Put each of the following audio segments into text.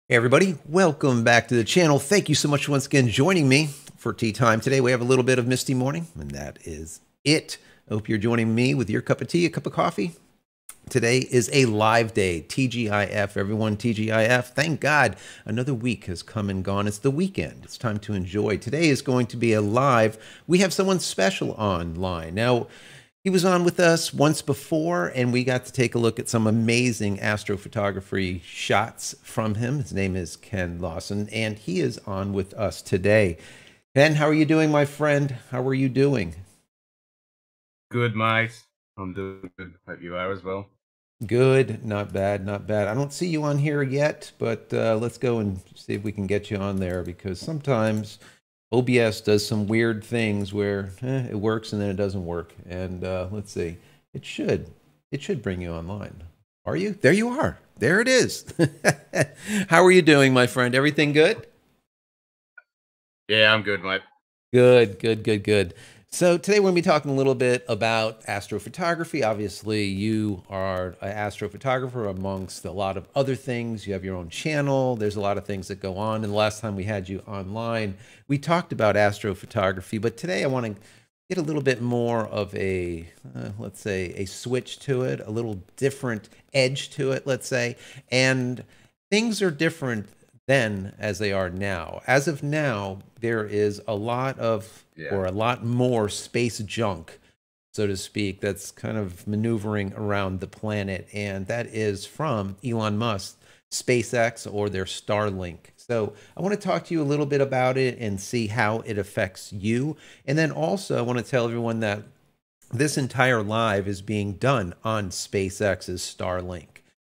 Hey everybody, welcome back to the channel. Thank you so much once again joining me for tea time. Today we have a little bit of misty morning, and that is it. I hope you're joining me with your cup of tea, a cup of coffee. Today is a live day, TGIF, everyone, TGIF. Thank God another week has come and gone. It's the weekend. It's time to enjoy. Today is going to be a live. We have someone special online. Now, he was on with us once before, and we got to take a look at some amazing astrophotography shots from him. His name is Ken Lawson, and he is on with us today. Ken, how are you doing, my friend? How are you doing? Good, mate. I'm doing good. Hope you are as well. Good, not bad, not bad. I don't see you on here yet, but let's go and see if we can get you on there, because sometimes OBS does some weird things where it works and then it doesn't work. And let's see, it should bring you online. Are you? There you are. There it is. How are you doing, my friend? Everything good? Yeah, I'm good, mate. Good, good, good, good. So today we're going to be talking a little bit about astrophotography. Obviously, you are an astrophotographer amongst a lot of other things. You have your own channel. There's a lot of things that go on. And the last time we had you online, we talked about astrophotography. But today I want to get a little bit more of a, let's say, a switch to it, a little different edge to it, let's say. And things are different then as they are now. As of now, there is a lot of, or a lot more space junk, so to speak, that's kind of maneuvering around the planet. And that is from Elon Musk, SpaceX, or their Starlink. So I want to talk to you a little bit about it and see how it affects you. And then also I want to tell everyone that this entire live is being done on SpaceX's Starlink.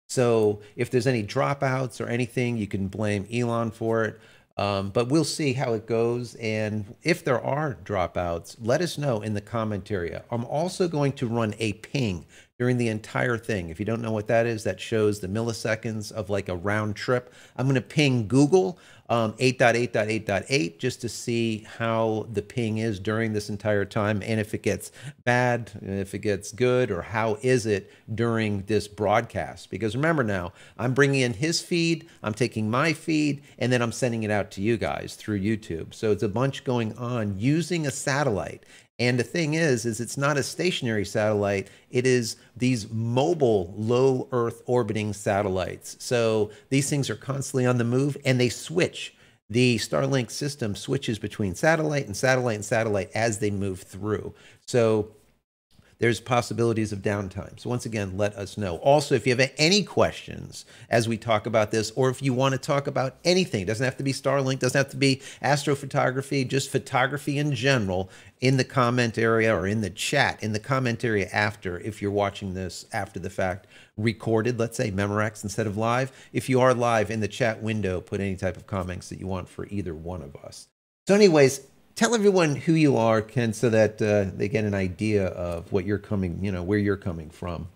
So if there's any dropouts or anything, you can blame Elon for it. But we'll see how it goes. And if there are dropouts, let us know in the comment area. I'm also going to run a ping during the entire thing. If you don't know what that is, that shows the milliseconds of like a round trip. I'm going to ping Google 8.8.8.8 just to see how the ping is during this entire time, and if it gets bad, if it gets good, or how is it during this broadcast. Because remember now, I'm bringing in his feed, I'm taking my feed, and then I'm sending it out to you guys through YouTube. So it's a bunch going on using a satellite. And the thing is it's not a stationary satellite. It is these mobile low Earth orbiting satellites. So these things are constantly on the move, and they switch. The Starlink system switches between satellite and satellite and satellite as they move through. So there's possibilities of downtime. So once again, let us know. Also, if you have any questions as we talk about this, or if you want to talk about anything, it doesn't have to be Starlink, doesn't have to be astrophotography, just photography in general, in the comment area or in the chat, in the comment area after, if you're watching this after the fact, recorded, let's say Memorex instead of live. If you are live, in the chat window, put any type of comments that you want for either one of us. So anyways, tell everyone who you are, Ken, so that they get an idea of what you're coming, where you're coming from.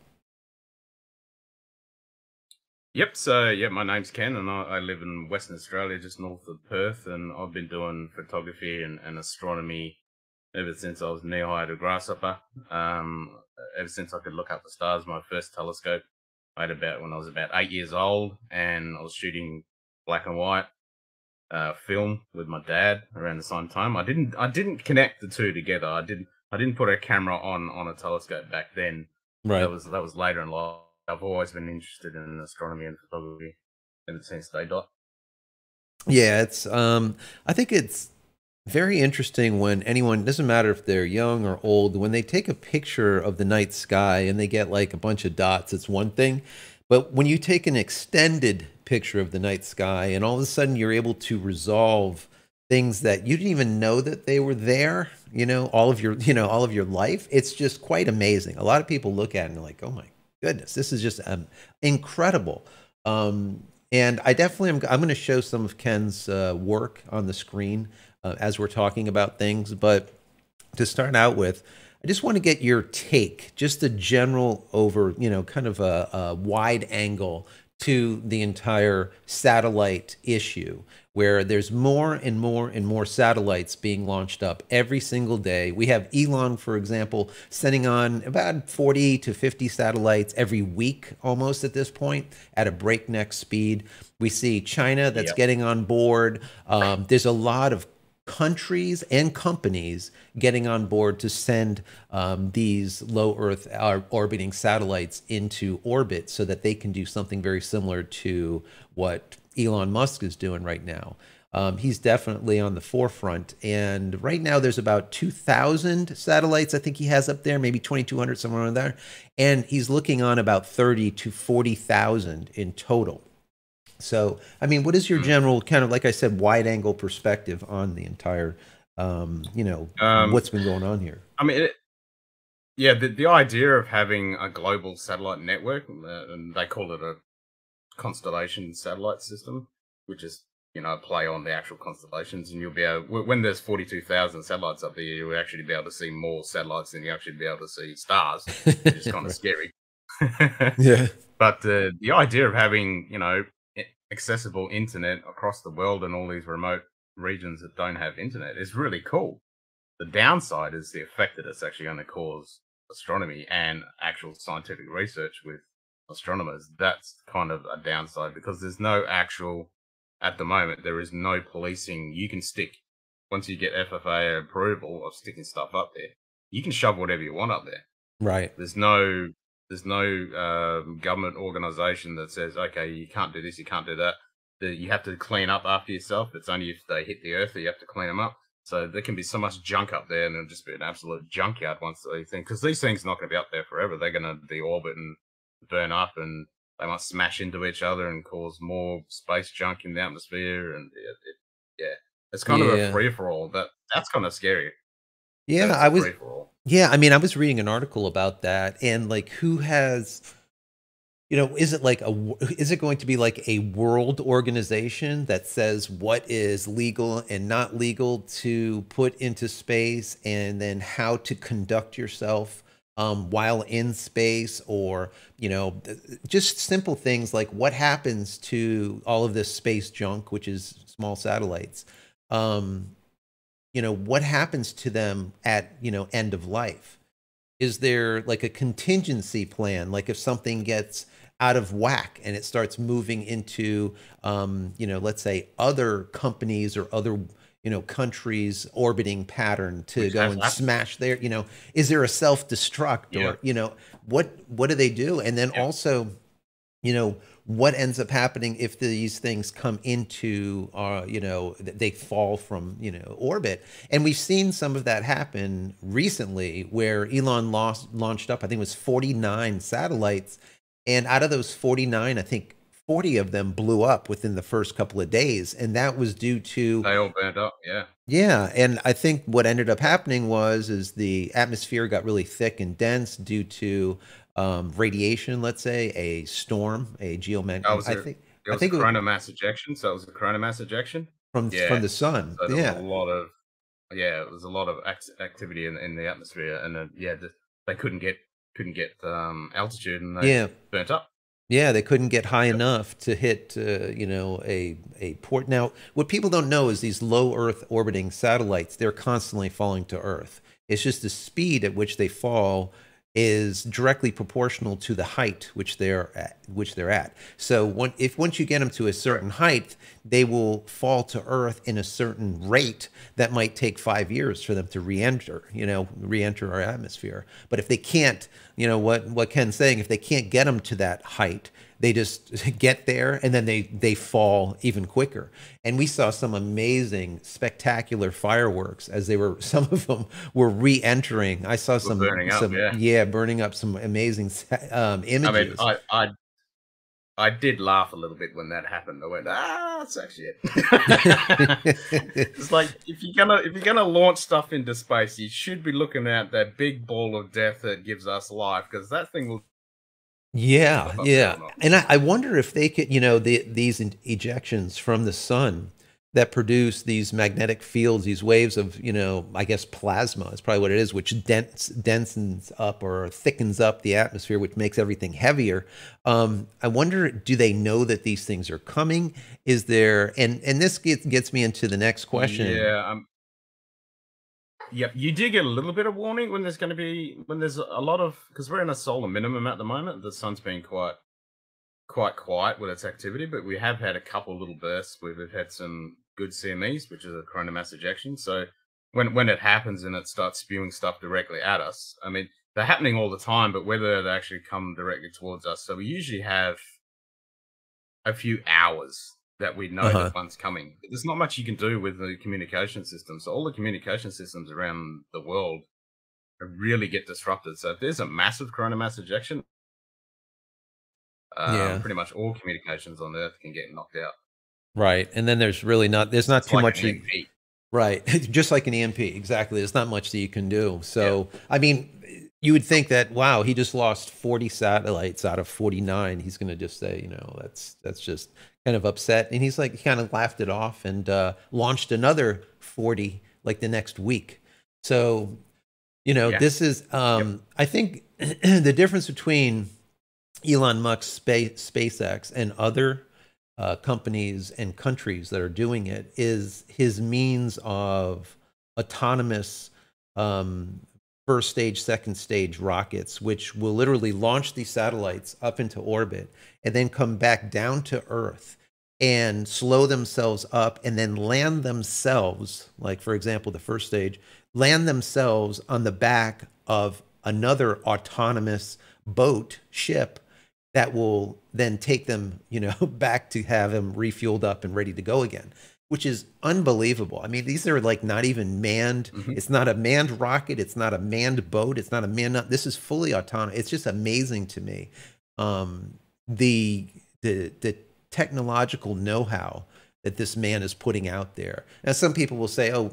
Yep. So yeah, my name's Ken, and I live in Western Australia, just north of Perth, and I've been doing photography and astronomy ever since I was knee high to grasshopper. Ever since I could look up the stars, my first telescope I had about when I was about 8 years old, and I was shooting black and white film with my dad around the same time. I didn't connect the two together. I didn't put a camera on a telescope back then. Right. That was later in life. I've always been interested in astronomy and photography ever since day dot. Yeah, it's I think it's very interesting when anyone, doesn't matter if they're young or old, when they take a picture of the night sky and they get like a bunch of dots, it's one thing. But when you take an extended picture of the night sky and all of a sudden you're able to resolve things that you didn't even know that they were there, all of your, all of your life, it's just quite amazing. A lot of people look at it and they're like, oh my goodness, this is just incredible. And I definitely I'm going to show some of Ken's work on the screen as we're talking about things. But to start out with, I just want to get your take, just a general over, kind of a wide angle to the entire satellite issue, where there's more and more and more satellites being launched up every single day. We have Elon, for example, sending on about 40 to 50 satellites every week almost at this point at a breakneck speed. We see China that's getting on board. There's a lot of countries and companies getting on board to send these low Earth orbiting satellites into orbit so that they can do something very similar to what Elon Musk is doing right now. He's definitely on the forefront. And right now there's about 2,000 satellites I think he has up there, maybe 2,200, somewhere around there. And he's looking on about 30 to 40,000 in total. So, I mean, what is your general kind of, like I said, wide angle perspective on the entire, what's been going on here? I mean, the idea of having a global satellite network, and they call it a constellation satellite system, which is, a play on the actual constellations, and you'll be able, when there's 42,000 satellites up there, you'll actually be able to see more satellites than you actually be able to see stars, which is kind of scary. Yeah. But the idea of having, accessible internet across the world and all these remote regions that don't have internet is really cool. The downside is the effect that it's actually going to cause astronomy and actual scientific research with astronomers. That's kind of a downside because there's no actual, at the moment, there is no policing. You can stick, once you get FFA approval of sticking stuff up there, you can shove whatever you want up there. Right. There's no government organization that says, okay, you can't do this, you can't do that. You have to clean up after yourself. It's only if they hit the earth that you have to clean them up. So there can be so much junk up there, and it'll just be an absolute junkyard once they think, because these things are not going to be up there forever. They're going to deorbit and burn up, and they might smash into each other and cause more space junk in the atmosphere. And it's kind of a free for all. That's kind of scary. Yeah, I mean, I was reading an article about that, and like, who has, is it going to be like a world organization that says what is legal and not legal to put into space, and then how to conduct yourself while in space, or, just simple things like what happens to all of this space junk, which is small satellites. What happens to them at, end of life? Is there like a contingency plan? Like if something gets out of whack and it starts moving into, let's say other companies or other, countries orbiting pattern to go and smash their, is there a self-destruct or, what do they do? And then also, what ends up happening if these things come into, they fall from, orbit. And we've seen some of that happen recently where Elon launched up, I think it was 49 satellites. And out of those 49, I think 40 of them blew up within the first couple of days. And that was due to... They all burned up, yeah. Yeah, and I think what ended up happening is the atmosphere got really thick and dense due to radiation, let's say, a storm, a geomagnetic... It was a corona mass ejection, so it was a corona mass ejection? From the sun, so there was a lot of activity in the atmosphere, and they couldn't get altitude, and they burnt up. Yeah, they couldn't get high enough to hit, a port. Now, what people don't know is these low Earth orbiting satellites, they're constantly falling to Earth. It's just the speed at which they fall is directly proportional to the height which they're at. So once you get them to a certain height, they will fall to Earth in a certain rate that might take 5 years for them to re-enter our atmosphere. But if they can't, what Ken's saying, if they can't get them to that height, they just get there and then they fall even quicker. And we saw some amazing, spectacular fireworks as some of them were re-entering. I saw burning up some amazing images. I mean, I did laugh a little bit when that happened. I went, that's actually it. It's like, if you're gonna launch stuff into space, you should be looking at that big ball of death that gives us life, because that thing will... Yeah. And I wonder if they could, these ejections from the sun, that produce these magnetic fields, these waves of, I guess plasma is probably what it is, which densens up or thickens up the atmosphere, which makes everything heavier. I wonder, do they know that these things are coming? Is there, and this gets me into the next question. Yeah. Yep, you do get a little bit of warning when there's going to be when there's a lot of, because we're in a solar minimum at the moment. The sun's been quite quiet with its activity, but we have had a couple of little bursts where we've had some good CMEs, which is a coronal mass ejection. So when it happens and it starts spewing stuff directly at us, I mean, they're happening all the time, but whether they actually come directly towards us. So we usually have a few hours that we know Uh-huh. that one's coming. There's not much you can do with the communication system. So all the communication systems around the world really get disrupted. So if there's a massive coronal mass ejection, Yeah. pretty much all communications on Earth can get knocked out. Right. And then there's not It's too like much. an EMP. Right. Just like an EMP. Exactly. There's not much that you can do. Yeah. So, I mean, you would think that, wow, he just lost 40 satellites out of 49. He's going to just say, that's just kind of upset. And he's like, he kind of laughed it off and launched another 40 like the next week. So, this is, I think the difference between Elon Musk's SpaceX and other companies and countries that are doing it is his means of autonomous first stage, second stage rockets, which will literally launch these satellites up into orbit and then come back down to Earth and slow themselves up and then land themselves, like for example, the first stage, land themselves on the back of another autonomous ship that will then take them, back to have them refueled up and ready to go again, which is unbelievable. I mean, these are like not even manned. Mm-hmm. It's not a manned rocket. It's not a manned boat. It's not a manned. This is fully autonomous. It's just amazing to me. The technological know-how that this man is putting out there. Now, some people will say, "Oh,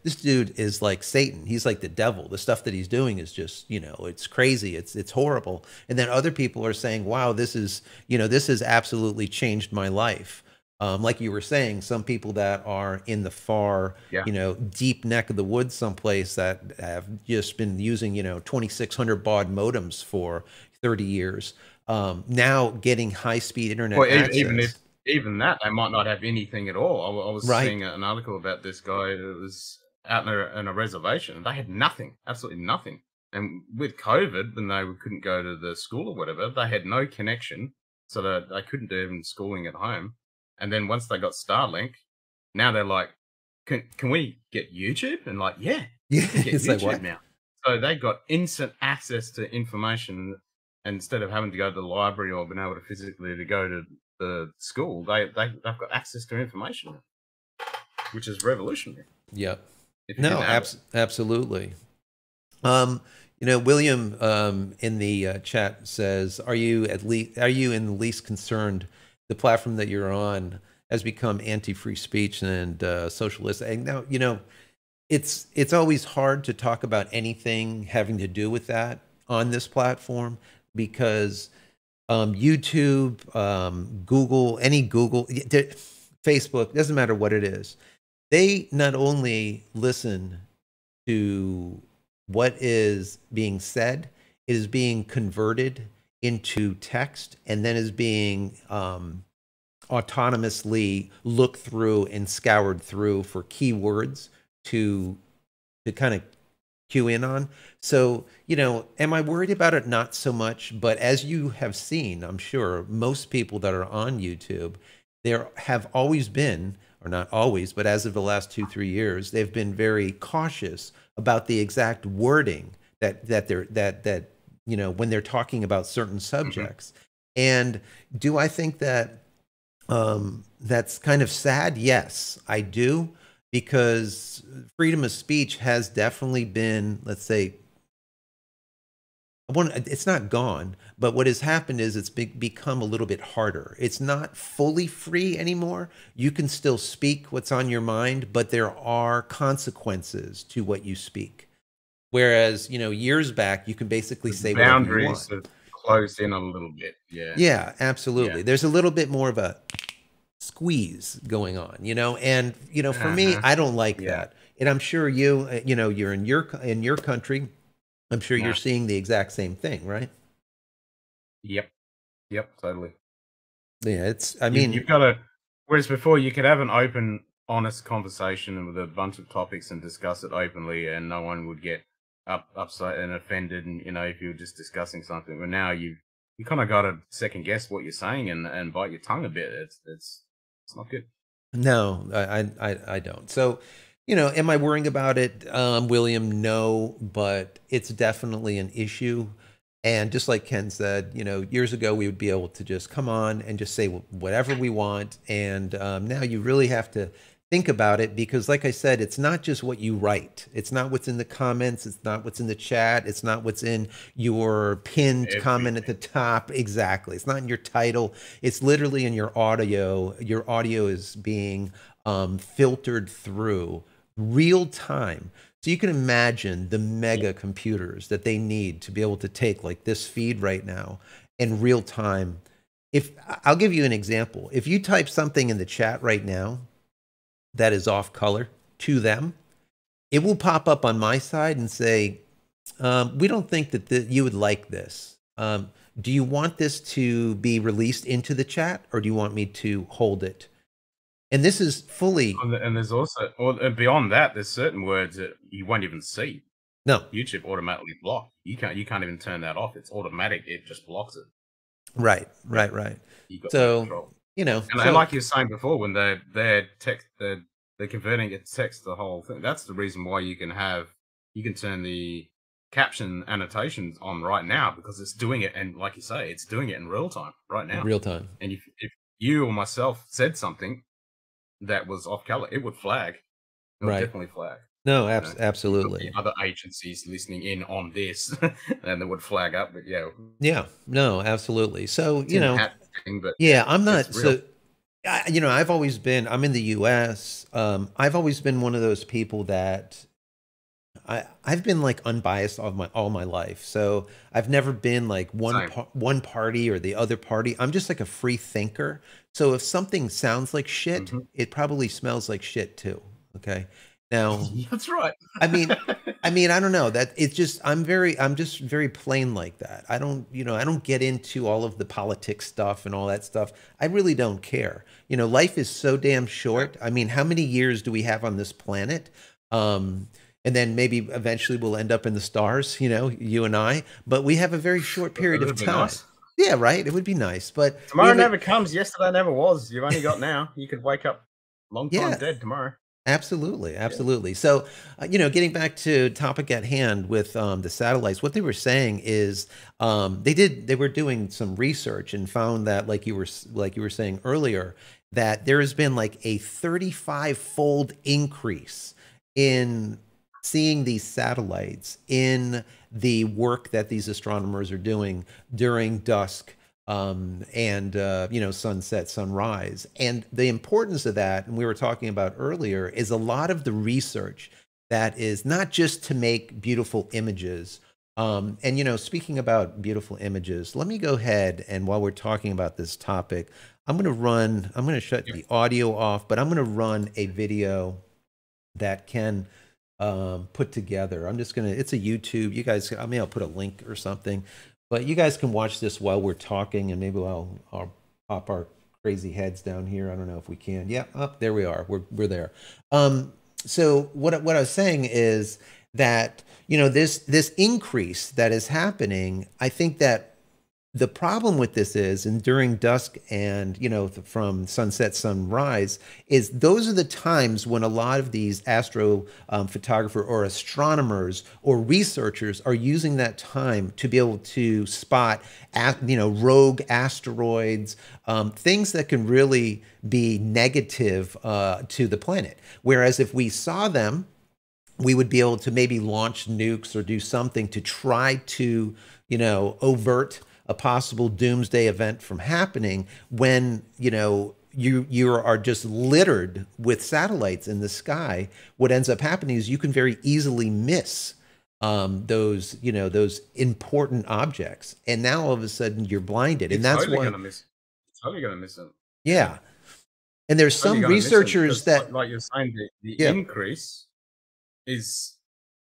this dude is like Satan. He's like the devil. The stuff that he's doing is just, it's crazy. It's horrible." And then other people are saying, "Wow, this has absolutely changed my life." Like you were saying, some people that are in the far, Yeah. deep neck of the woods someplace that have just been using, 2600 baud modems for 30 years, now getting high-speed internet Well, access. even that, they might not have anything at all. I was Right. seeing an article about this guy that was out in a reservation. They had nothing, absolutely nothing. And with COVID, when they couldn't go to the school or whatever, they had no connection, so that they couldn't do even schooling at home. And then once they got Starlink, now they're like, can we get YouTube? And like, yeah, Yeah. we can get It's like, YouTube what? now. So they got instant access to information. And instead of having to go to the library or being able to physically to go to the school, they've got access to information, which is revolutionary. Yep. If you No, didn't have it. absolutely. William in the chat says, are you in the least concerned the platform that you're on has become anti-free speech and socialist? And now, it's always hard to talk about anything having to do with that on this platform because YouTube, Google, Facebook, doesn't matter what it is. They not only listen to what is being said, it is being converted into text and then is being autonomously looked through and scoured through for keywords to kind of cue in on. So, am I worried about it? Not so much, but as you have seen, I'm sure most people that are on YouTube, there have always been, or not always, but as of the last 2-3 years, they've been very cautious about the exact wording that when they're talking about certain subjects. And do I think that that's kind of sad? Yes, I do, because freedom of speech has definitely been, let's say, it's not gone, but what has happened is it's become a little bit harder. It's not fully free anymore. You can still speak what's on your mind, but there are consequences to what you speak. Whereas, years back, you can basically say whatever you want. Boundaries have closed in a little bit. Yeah. Yeah, absolutely. Yeah. There's a little bit more of a squeeze going on, and for me, Uh-huh. I don't like Yeah. that. And I'm sure you're in your country. I'm sure you're Yeah. seeing the exact same thing, right? Yep. Yep. Totally. Yeah, I You've mean, got to. Whereas before, you could have an open, honest conversation with a bunch of topics and discuss it openly, and no one would get upset and offended. And if you were just discussing something, but now you kind of got to second guess what you're saying and bite your tongue a bit. It's not good. no, I don't. So, am I worrying about it, William? No, but it's definitely an issue. And just like Ken said, years ago we would be able to just come on and just say whatever we want. And now you really have to think about it because, like I said, it's not just what you write. It's not what's in the comments. It's not what's in the chat. It's not what's in your pinned comment at the Everything. top. Exactly. It's not in your title. It's literally in your audio. Your audio is being filtered through real time. So you can imagine the Yep. mega computers that they need to be able to take like this feed right now in real time. If I'll give you an example, if you type something in the chat right now that is off color to them, it will pop up on my side and say, we don't think that you would like this. Do you want this to be released into the chat or do you want me to hold it? And this is fully, And there's also, or beyond that, there's certain words that you won't even see. no, YouTube automatically block. You can't even turn that off. It's automatic. It just blocks it. right, Yeah, right, right. you got no So, control. you know, And so like you were saying before, when they're converting it to text, the whole thing. That's the reason why you can turn the caption annotations on right now because it's doing it, and like you say, it's doing it in real time right now. real time. And if you or myself said something that was off color, it would flag. It would Right. definitely flag. No, You've got the absolutely. other agencies listening in on this, and they would flag up. But yeah, Yeah, no, absolutely. So, tin hat thing. But yeah, yeah, I'm it's not, real. so, I'm in the US. I've always been one of those people that I've been like unbiased all my life. So I've never been like Same. one party or the other party. I'm just like a free thinker. So if something sounds like shit, Hmm. it probably smells like shit too. Okay. Now, That's right. I mean, I don't know that it's just I'm just very plain like that. I don't get into all of the politics stuff and all that stuff. I really don't care. Life is so damn short. I mean, how many years do we have on this planet? Um, and then maybe eventually we'll end up in the stars, you and I, but we have a very short period of That'd be time. nice. Yeah, right. It would be nice, but we Tomorrow have a, never comes. Yesterday never was. You've only got now. You could wake up long time yeah, dead tomorrow. absolutely, Yeah. absolutely. So, getting back to topic at hand with the satellites, what they were saying is they were doing some research and found that, like you were saying earlier, that there has been like a 35-fold increase in seeing these satellites in the work that these astronomers are doing during dusk and sunset, sunrise. And the importance of that, and we were talking about earlier, is a lot of the research that is not just to make beautiful images. And speaking about beautiful images, let me go ahead and while we're talking about this topic, I'm going to shut Yep. the audio off, but I'm going to run a video that can put together. It's a YouTube. You guys, I'll put a link or something, but you guys can watch this while we're talking and maybe I'll pop our crazy heads down here. I don't know if we can. Yeah, up there we are. We're there. So what I was saying is that, this increase that is happening, I think that the problem with this is, and during dusk and from sunset sunrise, is those are the times when a lot of these astro photographer or astronomers or researchers are using that time to be able to spot rogue asteroids, things that can really be negative to the planet. Whereas if we saw them, we would be able to maybe launch nukes or do something to try to, overt a possible doomsday event from happening when, you are just littered with satellites in the sky. What ends up happening is you can very easily miss those important objects. And now all of a sudden you're blinded. You're And that's totally why, gonna miss. Totally gonna miss it. Yeah. yeah. And there's some researchers that, like you're saying, the yeah, increase is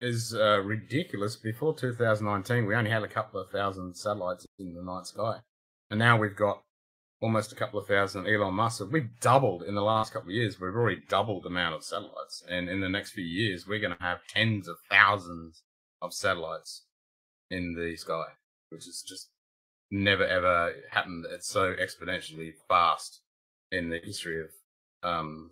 ridiculous. Before 2019, we only had a couple of thousand satellites in the night sky, and now we've got almost a couple of thousand. Elon Musk, so we've doubled in the last couple of years. We've already doubled the amount of satellites, and in the next few years, we're going to have tens of thousands of satellites in the sky, which is just never ever happened. It's so exponentially fast in the history of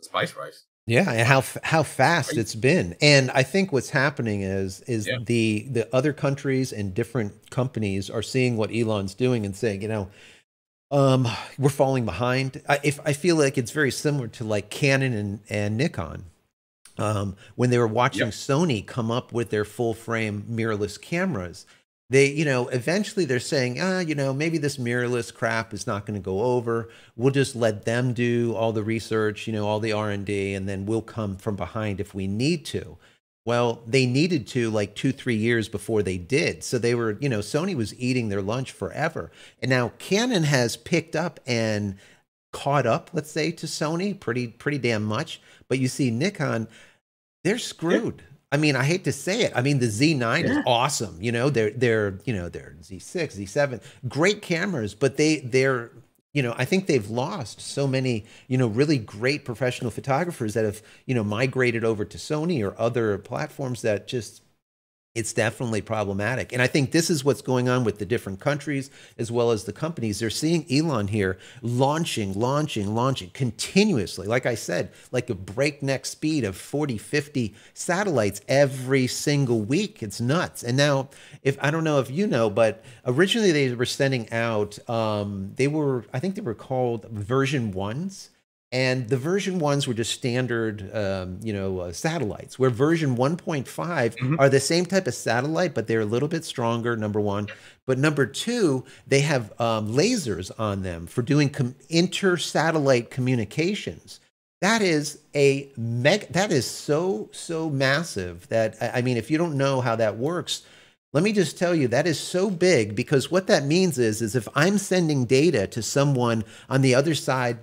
space race. yeah, and how fast it's been. And I think what's happening is Yeah. the other countries and different companies are seeing what Elon's doing and saying, we're falling behind. I feel like it's very similar to like Canon and Nikon. When they were watching Yep. Sony come up with their full frame mirrorless cameras, they, eventually they're saying, maybe this mirrorless crap is not going to go over. We'll just let them do all the research, all the R&D, and then we'll come from behind if we need to. Well, they needed to like 2-3 years before they did. So they were, Sony was eating their lunch forever. And now Canon has picked up and caught up, let's say, to Sony pretty damn much. But you see Nikon, they're screwed. I mean, I hate to say it. I mean, the Z9 is awesome. They're Z6, Z7, great cameras, but they're I think they've lost so many, really great professional photographers that have, migrated over to Sony or other platforms that just, it's definitely problematic. And I think this is what's going on with the different countries as well as the companies. They're seeing Elon here launching continuously. Like I said, like a breakneck speed of 40, 50 satellites every single week. It's nuts. And now, I don't know if you know, but originally they were sending out, I think they were called version 1s. And the version 1s were just standard, satellites, where version 1.5 are the same type of satellite, but they're a little bit stronger, number one. But number two, they have lasers on them for doing inter-satellite communications. That is that is so massive that, I mean, if you don't know how that works, let me just tell you, that is so big, because what that means is if I'm sending data to someone on the other side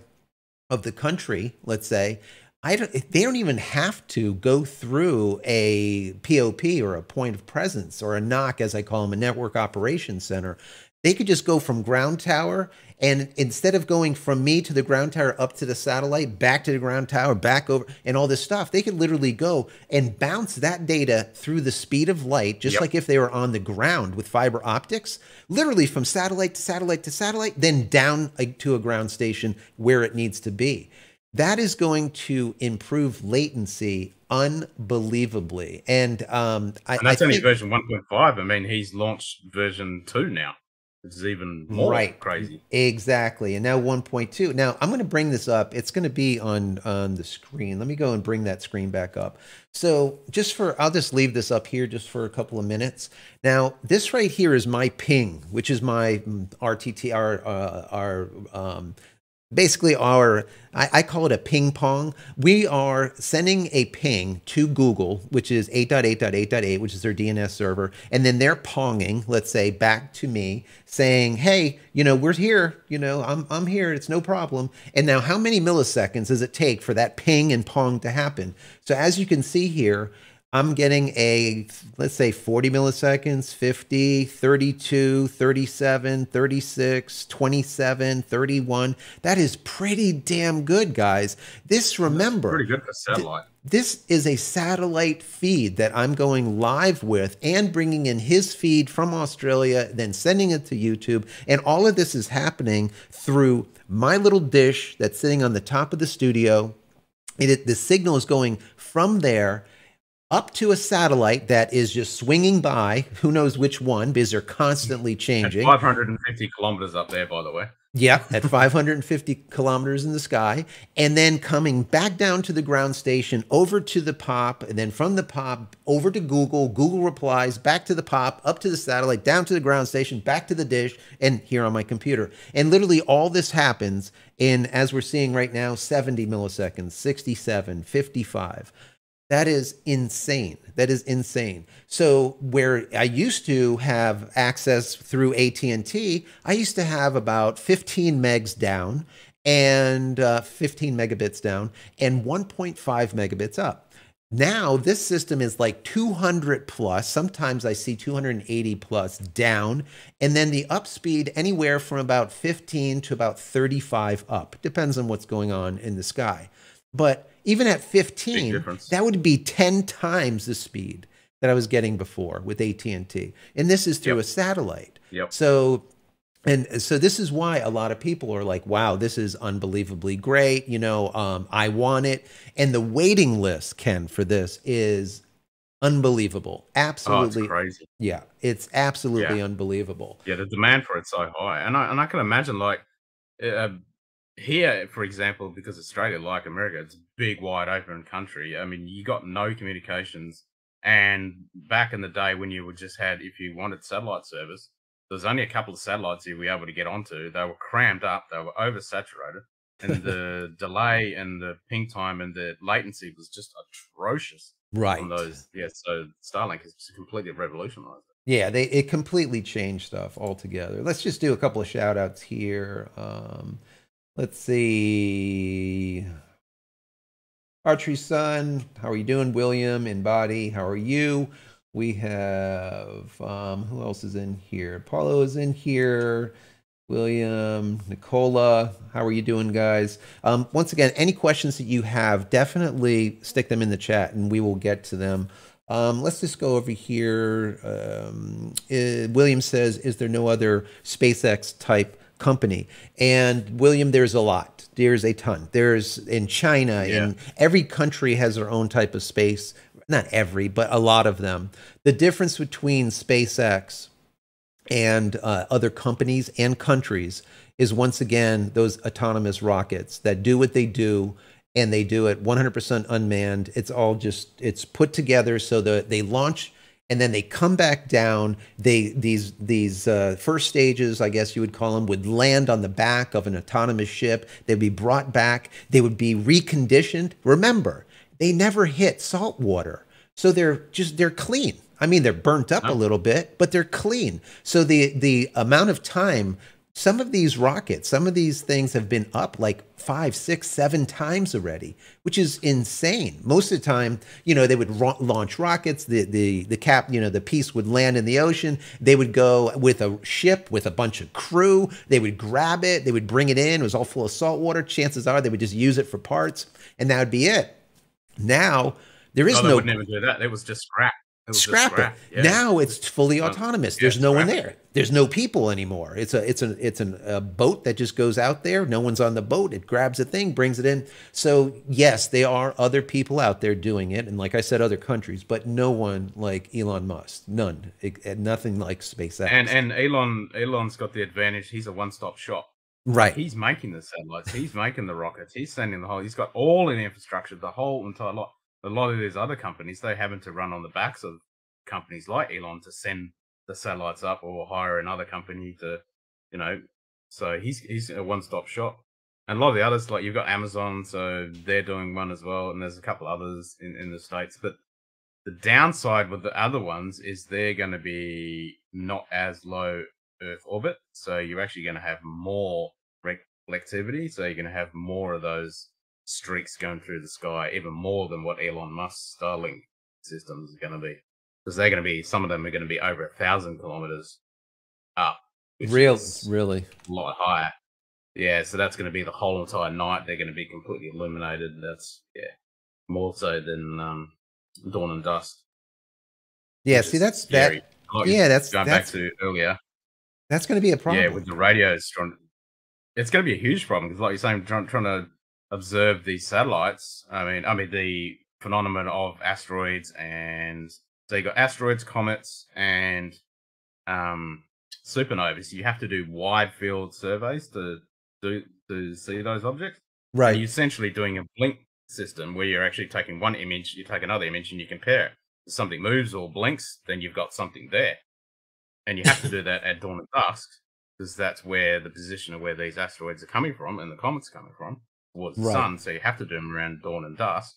of the country, let's say, they don't even have to go through a POP or a point of presence or a NOC, as I call them, a network operations center. They could just go from ground tower, and instead of going from me to the ground tower up to the satellite, back to the ground tower, back over, and all this stuff, they could literally go and bounce that data through the speed of light, just like if they were on the ground with fiber optics, literally from satellite to satellite to satellite, then down to a ground station where it needs to be. That is going to improve latency unbelievably. And that's only version 1.5. I mean, he's launched version 2 now. It's even more crazy. Exactly. And now 1.2. Now I'm going to bring this up. It's going to be on the screen. Let me go and bring that screen back up. So I'll just leave this up here just for a couple of minutes. Now this right here is my ping, which is my RTT, basically I call it a ping pong. We are sending a ping to Google, which is 8.8.8.8, which is their DNS server. And then they're ponging, let's say, back to me saying, hey, we're here, I'm here. It's no problem. And now how many milliseconds does it take for that ping and pong to happen? So as you can see here, I'm getting let's say 40 milliseconds, 50, 32, 37, 36, 27, 31. That is pretty damn good, guys. Remember, pretty good for satellite. This is a satellite feed that I'm going live with and bringing in his feed from Australia, then sending it to YouTube. And all of this is happening through my little dish that's sitting on the top of the studio. The signal is going from there up to a satellite that is just swinging by, who knows which one, because they're constantly changing. At 550 kilometers up there, by the way. Yeah, at 550 kilometers in the sky, and then coming back down to the ground station, over to the POP, and then from the POP over to Google. Google replies, back to the POP, up to the satellite, down to the ground station, back to the dish, and here on my computer. And literally all this happens in, as we're seeing right now, 70 milliseconds, 67, 55. That is insane. That is insane. So where I used to have access through AT&T, I used to have about 15 megs down. and 15 megabits down, and 1.5 megabits up. Now this system is like 200 plus. Sometimes I see 280 plus down, and then the up speed anywhere from about 15 to about 35 up. Depends on what's going on in the sky. But even at 15, that would be 10 times the speed that I was getting before with AT&T. And this is through a satellite. So this is why a lot of people are like, wow, this is unbelievably great. You know, I want it. And the waiting list, Ken, for this is unbelievable. Absolutely. It's crazy. Yeah, it's absolutely unbelievable. Yeah, the demand for it's so high. And I can imagine, like, here, for example, because Australia, like America, it's a big, wide open country. I mean, you got no communications. And back in the day when you would just had, if you wanted satellite service, there was only a couple of satellites you were able to get onto. They were crammed up. They were oversaturated. And the delay and the ping time and the latency was just atrocious. Right. On those. Yeah, so Starlink has completely revolutionized it. Yeah, it completely changed stuff altogether. Let's just do a couple of shout outs here. Let's see. Archery Son, how are you doing? William and Body, how are you? We have, who else is in here? Paulo is in here. William, Nicola, how are you doing, guys? Once again, any questions that you have, definitely stick them in the chat and we will get to them. Let's just go over here. William says, is there no other SpaceX type company? And William, there's a lot. There's a ton. There's in China, in every country has their own type of space. Not every, but a lot of them. The difference between SpaceX and other companies and countries is, once again, those autonomous rockets that do what they do, and they do it 100% unmanned. It's all just, it's put together so that they launch and then they come back down. These first stages, I guess you would call them, would land on the back of an autonomous ship. They'd be brought back. They would be reconditioned. Remember, they never hit salt water. So they're clean. I mean, they're burnt up a little bit, but they're clean. So the amount of time, some of these rockets, some of these things have been up like 5, 6, 7 times already, which is insane. Most of the time, you know, they would launch rockets, the piece would land in the ocean. They would go with a ship with a bunch of crew. They would grab it. They would bring it in. It was all full of salt water. Chances are they would just use it for parts, and that would be it. Now, there is they would never do that. It was just scrap. Scrap it. Yeah. Now it's fully autonomous. There's no one there. There's no people anymore. It's a boat that just goes out there. No one's on the boat. It grabs a thing, brings it in. So yes, there are other people out there doing it, and like I said, other countries, but no one like Elon Musk. None. Nothing like SpaceX. And Elon's got the advantage. He's a one-stop shop. Right. He's making the satellites. He's making the rockets. He's sending the whole. He's got all the infrastructure, the whole entire lot. A lot of these other companies, they happen to run on the backs of companies like Elon to send the satellites up, or hire another company to, you know. So he's a one-stop shop. And a lot of the others, like you've got Amazon, so they're doing one as well, and there's a couple others in the States. But the downside with the other ones is they're going to be not as low Earth orbit, so you're actually going to have more reflectivity, so you're going to have more of those streaks going through the sky, even more than what Elon Musk's Starlink systems are going to be, because they're going to be, some of them are going to be over 1,000 kilometers up. Really a lot higher. Yeah, so that's going to be the whole entire night. They're going to be completely illuminated. That's more so than dawn and dusk. Yeah, see, that's scary. That's back to earlier. That's going to be a problem. Yeah, with the radios, it's going to be a huge problem, because, like you're saying, trying to observe these satellites. I mean the phenomenon of asteroids, and so you got asteroids, comets, and supernovas. You have to do wide field surveys to see those objects. Right. And you're essentially doing a blink system where you're actually taking one image, you take another image, and you compare it. If something moves or blinks, then you've got something there. And you have to do that at dawn and dusk, because that's where the position of where these asteroids are coming from and the comets are coming from, towards the sun. So you have to do them around dawn and dusk.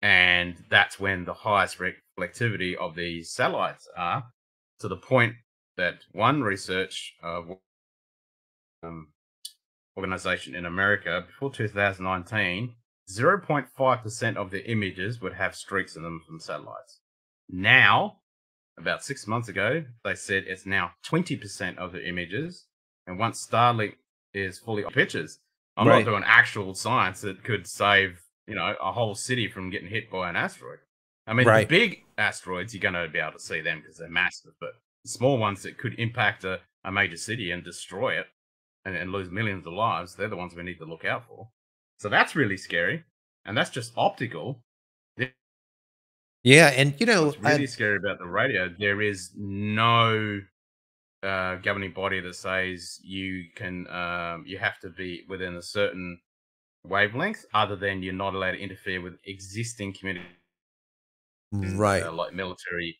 And that's when the highest reflectivity of these satellites are, to the point that one research, one organization in America, before 2019, 0.5% of the images would have streaks in them from satellites. Now, about 6 months ago, they said it's now 20% of the images. And once Starlink is fully on pictures, I'm not doing actual science that could save, a whole city from getting hit by an asteroid. I mean, the big asteroids, you're going to be able to see them because they're massive, but the small ones that could impact a major city and destroy it and lose millions of lives, they're the ones we need to look out for. So that's really scary. And that's just optical. Yeah, and what's really scary about the radio, there is no governing body that says you can you have to be within a certain wavelength, other than you're not allowed to interfere with existing communications, like military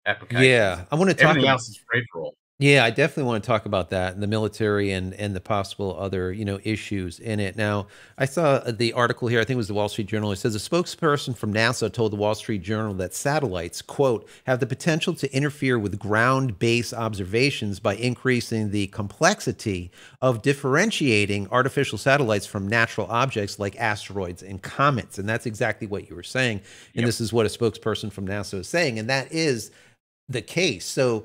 applications. Yeah, I want to talk. Everything else is free for all. Yeah, I definitely want to talk about that and the military and the possible other, issues in it. Now, I saw the article here, I think it was the Wall Street Journal. It says a spokesperson from NASA told the Wall Street Journal that satellites, quote, have the potential to interfere with ground-based observations by increasing the complexity of differentiating artificial satellites from natural objects like asteroids and comets. And that's exactly what you were saying. And this is what a spokesperson from NASA is saying. And that is the case. So,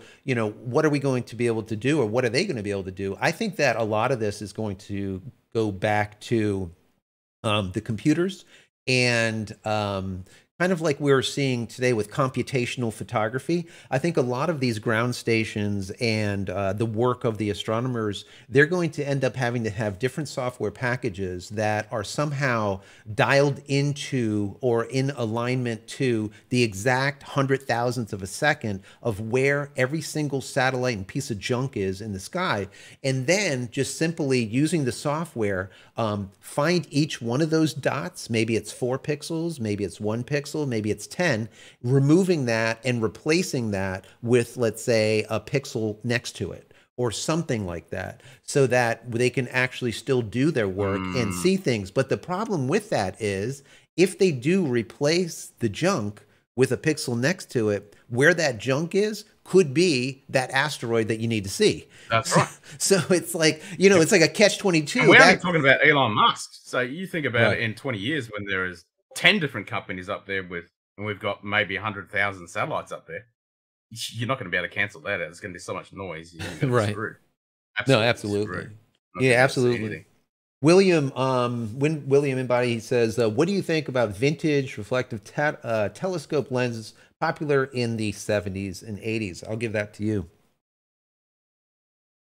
what are we going to be able to do, or what are they going to be able to do? I think that a lot of this is going to go back to the computers and kind of like we're seeing today with computational photography. I think a lot of these ground stations and the work of the astronomers, they're going to end up having to have different software packages that are somehow dialed into or in alignment to the exact 100,000th of a second of where every single satellite and piece of junk is in the sky. And then just simply using the software, find each one of those dots. Maybe it's 4 pixels, maybe it's 1 pixel, maybe it's 10, removing that and replacing that with, let's say, a pixel next to it or something like that, so that they can actually still do their work and see things. But the problem with that is if they do replace the junk with a pixel next to it, where that junk is could be that asteroid that you need to see. That's right. So it's like, it's like a catch-22. We're only talking about Elon Musk. So you think about it in 20 years when there is 10 different companies up there and we've got maybe 100,000 satellites up there. You're not going to be able to cancel that out. There's going to be so much noise. You're going to be screwed. Absolutely. Yeah, absolutely. William, William Embody, he says, what do you think about vintage reflective telescope lenses popular in the 70s and 80s? I'll give that to you.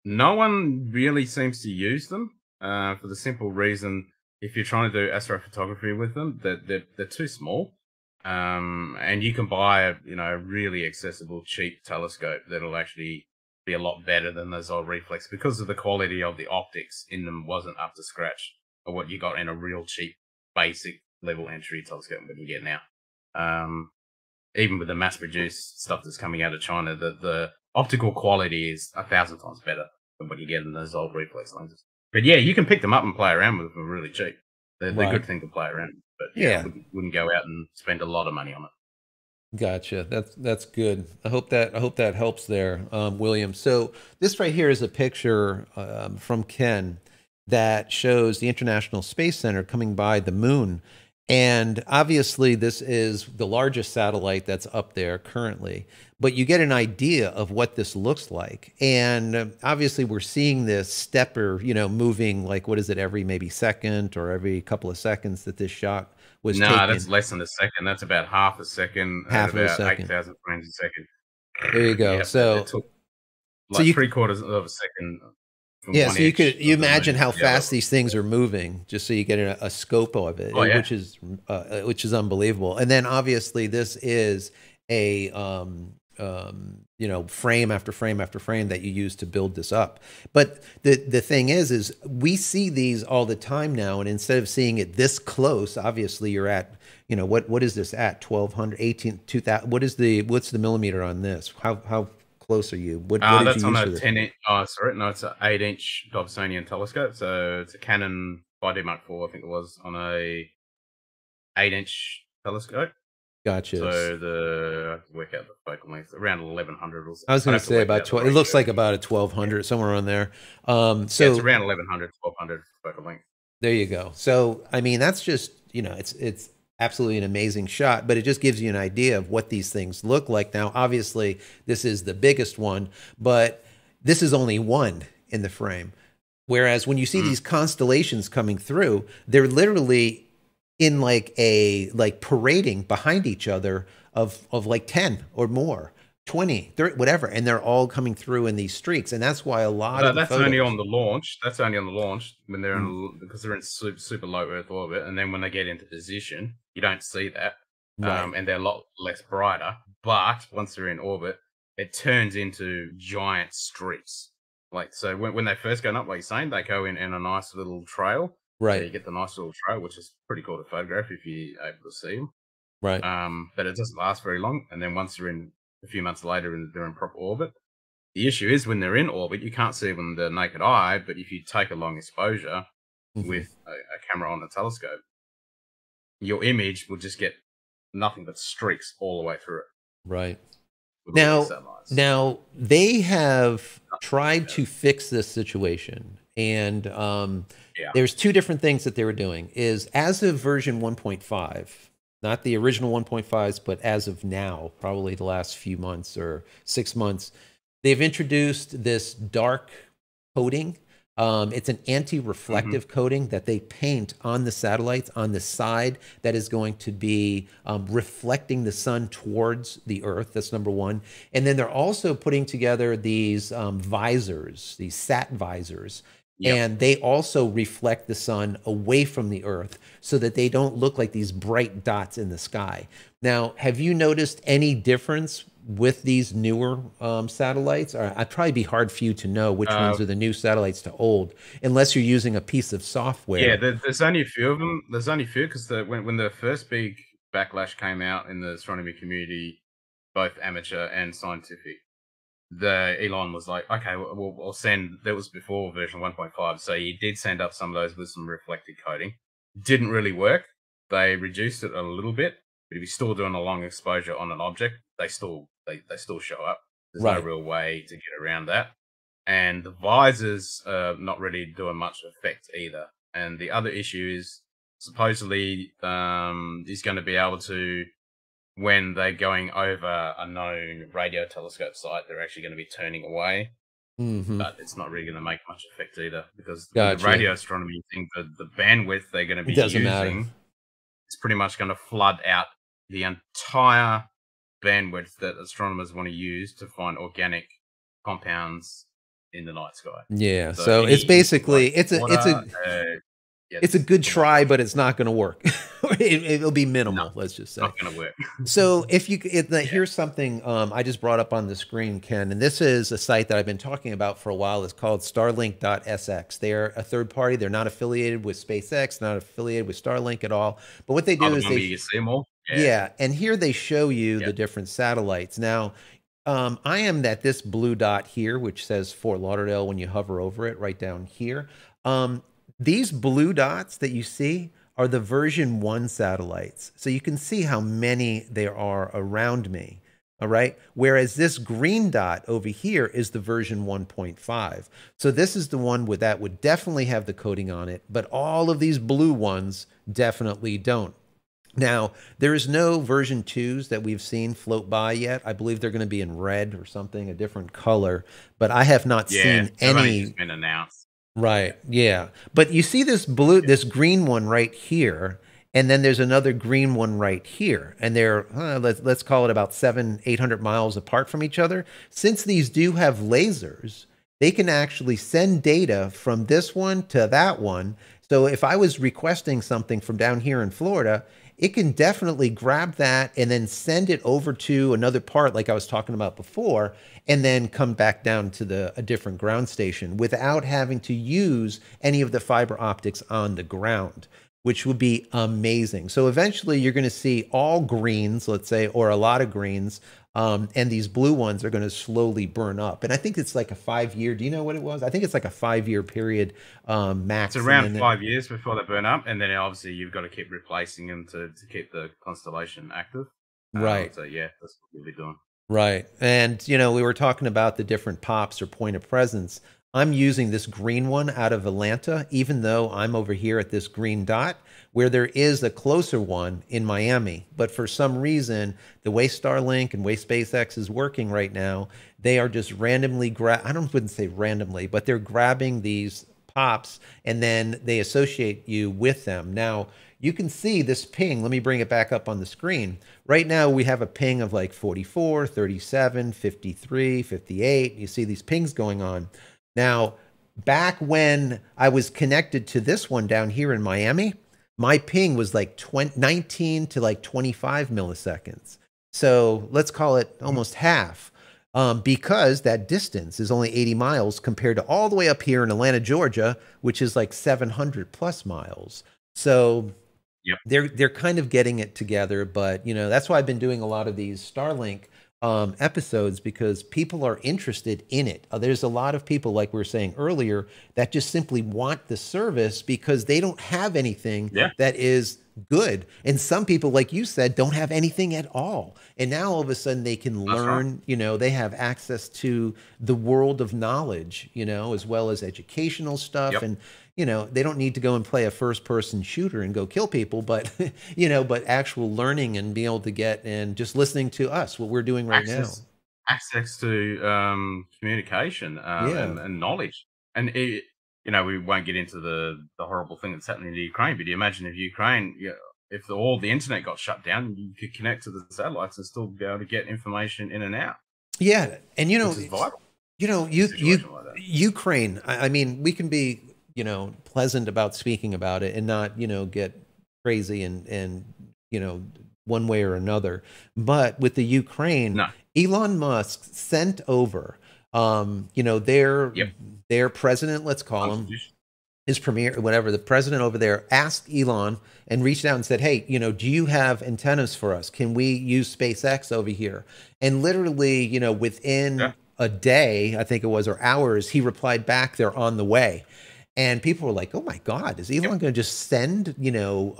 No one really seems to use them for the simple reason, if you're trying to do astrophotography with them, they're too small. And you can buy a really accessible, cheap telescope that'll actually be a lot better than those old reflex, because of the quality of the optics in them wasn't up to scratch of what you got in a real cheap, basic level entry telescope that you get now. Even with the mass-produced stuff that's coming out of China, the optical quality is 1,000 times better than what you get in those old reflex lenses. But yeah, you can pick them up and play around with them really cheap. They're a good thing to play around with. But wouldn't go out and spend a lot of money on it. Gotcha. That's good. I hope that helps there, William. So this right here is a picture from Ken that shows the International Space Center coming by the moon. And obviously this is the largest satellite that's up there currently, but you get an idea of what this looks like. And obviously we're seeing this stepper, moving like, what is it, every maybe second or every couple of seconds that this shot was taken. No, that's less than a second. That's about half a second. Half a second. 8,000 frames a second. There you go. Yeah, so it took like 3/4 of a second. Yeah, so you imagine how fast these things are moving, just so you get a scope of it, which is unbelievable. And then obviously this is a frame after frame after frame that you use to build this up. But the thing is we see these all the time now, and instead of seeing it this close, obviously you're at what is this at 1,200, 18, 2,000? What's the millimeter on this? How close are you? What that's on a 10-inch. Oh, sorry, no, it's an 8-inch Dobsonian telescope. So it's a Canon 5D Mark IV, I think it was, on a 8-inch telescope. Gotcha. So I have to work out the focal length, around 1,100 or so. I was going to say about 12. It looks like about a 1,200, somewhere on there. So it's around 1,100, 1,200 focal length. There you go. So, I mean, that's just, it's absolutely an amazing shot, but it just gives you an idea of what these things look like. Now, obviously, this is the biggest one, but this is only one in the frame. Whereas when you see these constellations coming through, they're literally in like parading behind each other of like 10 or more. 20, 30, whatever, and they're all coming through in these streaks, and that's why a lot of the that's photos, only on the launch. That's only on the launch when they're because they're in super low Earth orbit, and then when they get into position, you don't see that, right. and they're a lot less brighter. But once they're in orbit, it turns into giant streaks. Like so, when they first go up, like you're saying, they go in a nice little trail. Right. So you get the nice little trail, which is pretty cool to photograph if you're able to see them. Right. But it doesn't last very long, and then once they're in a few months later, and they're in proper orbit. The issue is when they're in orbit, you can't see them with the naked eye, but if you take a long exposure with a camera on a telescope, your image will just get nothing but streaks all the way through it. Right. Now they have tried to fix this situation, and there's two different things that they were doing. Is as of version 1.5, not the original 1.5s, but as of now, probably the last few months or 6 months, they've introduced this dark coating. It's an anti-reflective coating that they paint on the satellites on the side that is going to be reflecting the sun towards the Earth. That's number one. And then they're also putting together these visors, these sat visors. Yep. And they also reflect the sun away from the Earth so that they don't look like these bright dots in the sky. Now, have you noticed any difference with these newer satellites? Or I'd probably be hard for you to know which ones are the new satellites to old, unless you're using a piece of software. Yeah, there's only a few of them. There's only a few because when the first big backlash came out in the astronomy community, both amateur and scientific, Elon was like, okay, we'll send. That was before version 1.5, so he did send up some of those with some reflective coating. Didn't really work. They reduced it a little bit, but if you're still doing a long exposure on an object, they still show up. There's no real way to get around that. And the visors are not really doing much effect either. And the other issue is supposedly he's going to be able to, when they're going over a known radio telescope site, they're actually going to be turning away. But it's not really going to make much effect either, because the radio astronomy thing, the bandwidth they're going to be using is pretty much going to flood out the entire bandwidth that astronomers want to use to find organic compounds in the night sky. Yeah, so it's basically it's a good try, but it's not going to work. It'll be minimal. Let's just say not going to work. So if you here's something I just brought up on the screen, Ken, and this is a site that I've been talking about for a while. It's called Starlink.sx. They're a third party. They're not affiliated with SpaceX, not affiliated with Starlink at all. But what they do is you see them all. Yeah, and here they show you the different satellites. Now, I am at this blue dot here, which says Fort Lauderdale when you hover over it, right down here. These blue dots that you see are the version 1 satellites. So you can see how many there are around me. All right. Whereas this green dot over here is the version 1.5. So this is the one that would definitely have the coating on it, but all of these blue ones definitely don't. Now, there is no version 2s that we've seen float by yet. I believe they're going to be in red or something, a different color, but I have not seen any. Just been announced. Right. Yeah. But you see this blue, this green one right here, and then there's another green one right here, and they're let's call it about 700-800 miles apart from each other. Since these do have lasers, they can actually send data from this one to that one. So if I was requesting something from down here in Florida, it can definitely grab that and then send it over to another part like I was talking about before, and then come back down to a different ground station without having to use any of the fiber optics on the ground, which would be amazing. So eventually you're going to see all greens, let's say, or a lot of greens, and these blue ones are going to slowly burn up. And I think it's like a 5-year. Do you know what it was? I think it's like a 5-year period max. It's around 5 years before they burn up, and then obviously you've got to keep replacing them to keep the constellation active. Right. So yeah, that's what we'll be doing. Right. And, we were talking about the different pops or point of presence. I'm using this green one out of Atlanta, even though I'm over here at this green dot, where there is a closer one in Miami. But for some reason, the way Starlink and way SpaceX is working right now, they are just randomly wouldn't say randomly, but they're grabbing these pops and then they associate you with them. Now, you can see this ping. Let me bring it back up on the screen. Right now, we have a ping of like 44, 37, 53, 58. You see these pings going on. Now, back when I was connected to this one down here in Miami, my ping was like 19 to like 25 milliseconds. So let's call it almost half, because that distance is only 80 miles compared to all the way up here in Atlanta, Georgia, which is like 700 plus miles. So yep, they're kind of getting it together. But, you know, that's why I've been doing a lot of these Starlink episodes, because people are interested in it. There's a lot of people, like we were saying earlier, that just simply want the service because they don't have anything that is good. And some people, like you said, don't have anything at all. And now all of a sudden they can learn, you know, they have access to the world of knowledge, you know, as well as educational stuff. And, you know, they don't need to go and play a first person shooter and go kill people, but, you know, but actual learning and being able to get and just listening to us, what we're doing right now. Access to communication and knowledge. And, you know, we won't get into the horrible thing that's happening in Ukraine, but you imagine if Ukraine, if all the internet got shut down, you could connect to the satellites and still be able to get information in and out. Yeah. And, you know, which is vital. You know, Ukraine, I mean, we can be, you know, pleasant about speaking about it and not, you know, get crazy and, you know, one way or another. But with the Ukraine, Elon Musk sent over, you know, their president, let's call him, his premier, whatever, the president over there asked Elon and reached out and said, hey, you know, do you have antennas for us? Can we use SpaceX over here? And literally, you know, within a day, I think it was, or hours, he replied back, they're on the way. And people were like, "Oh my God, is Elon going to just send, you know,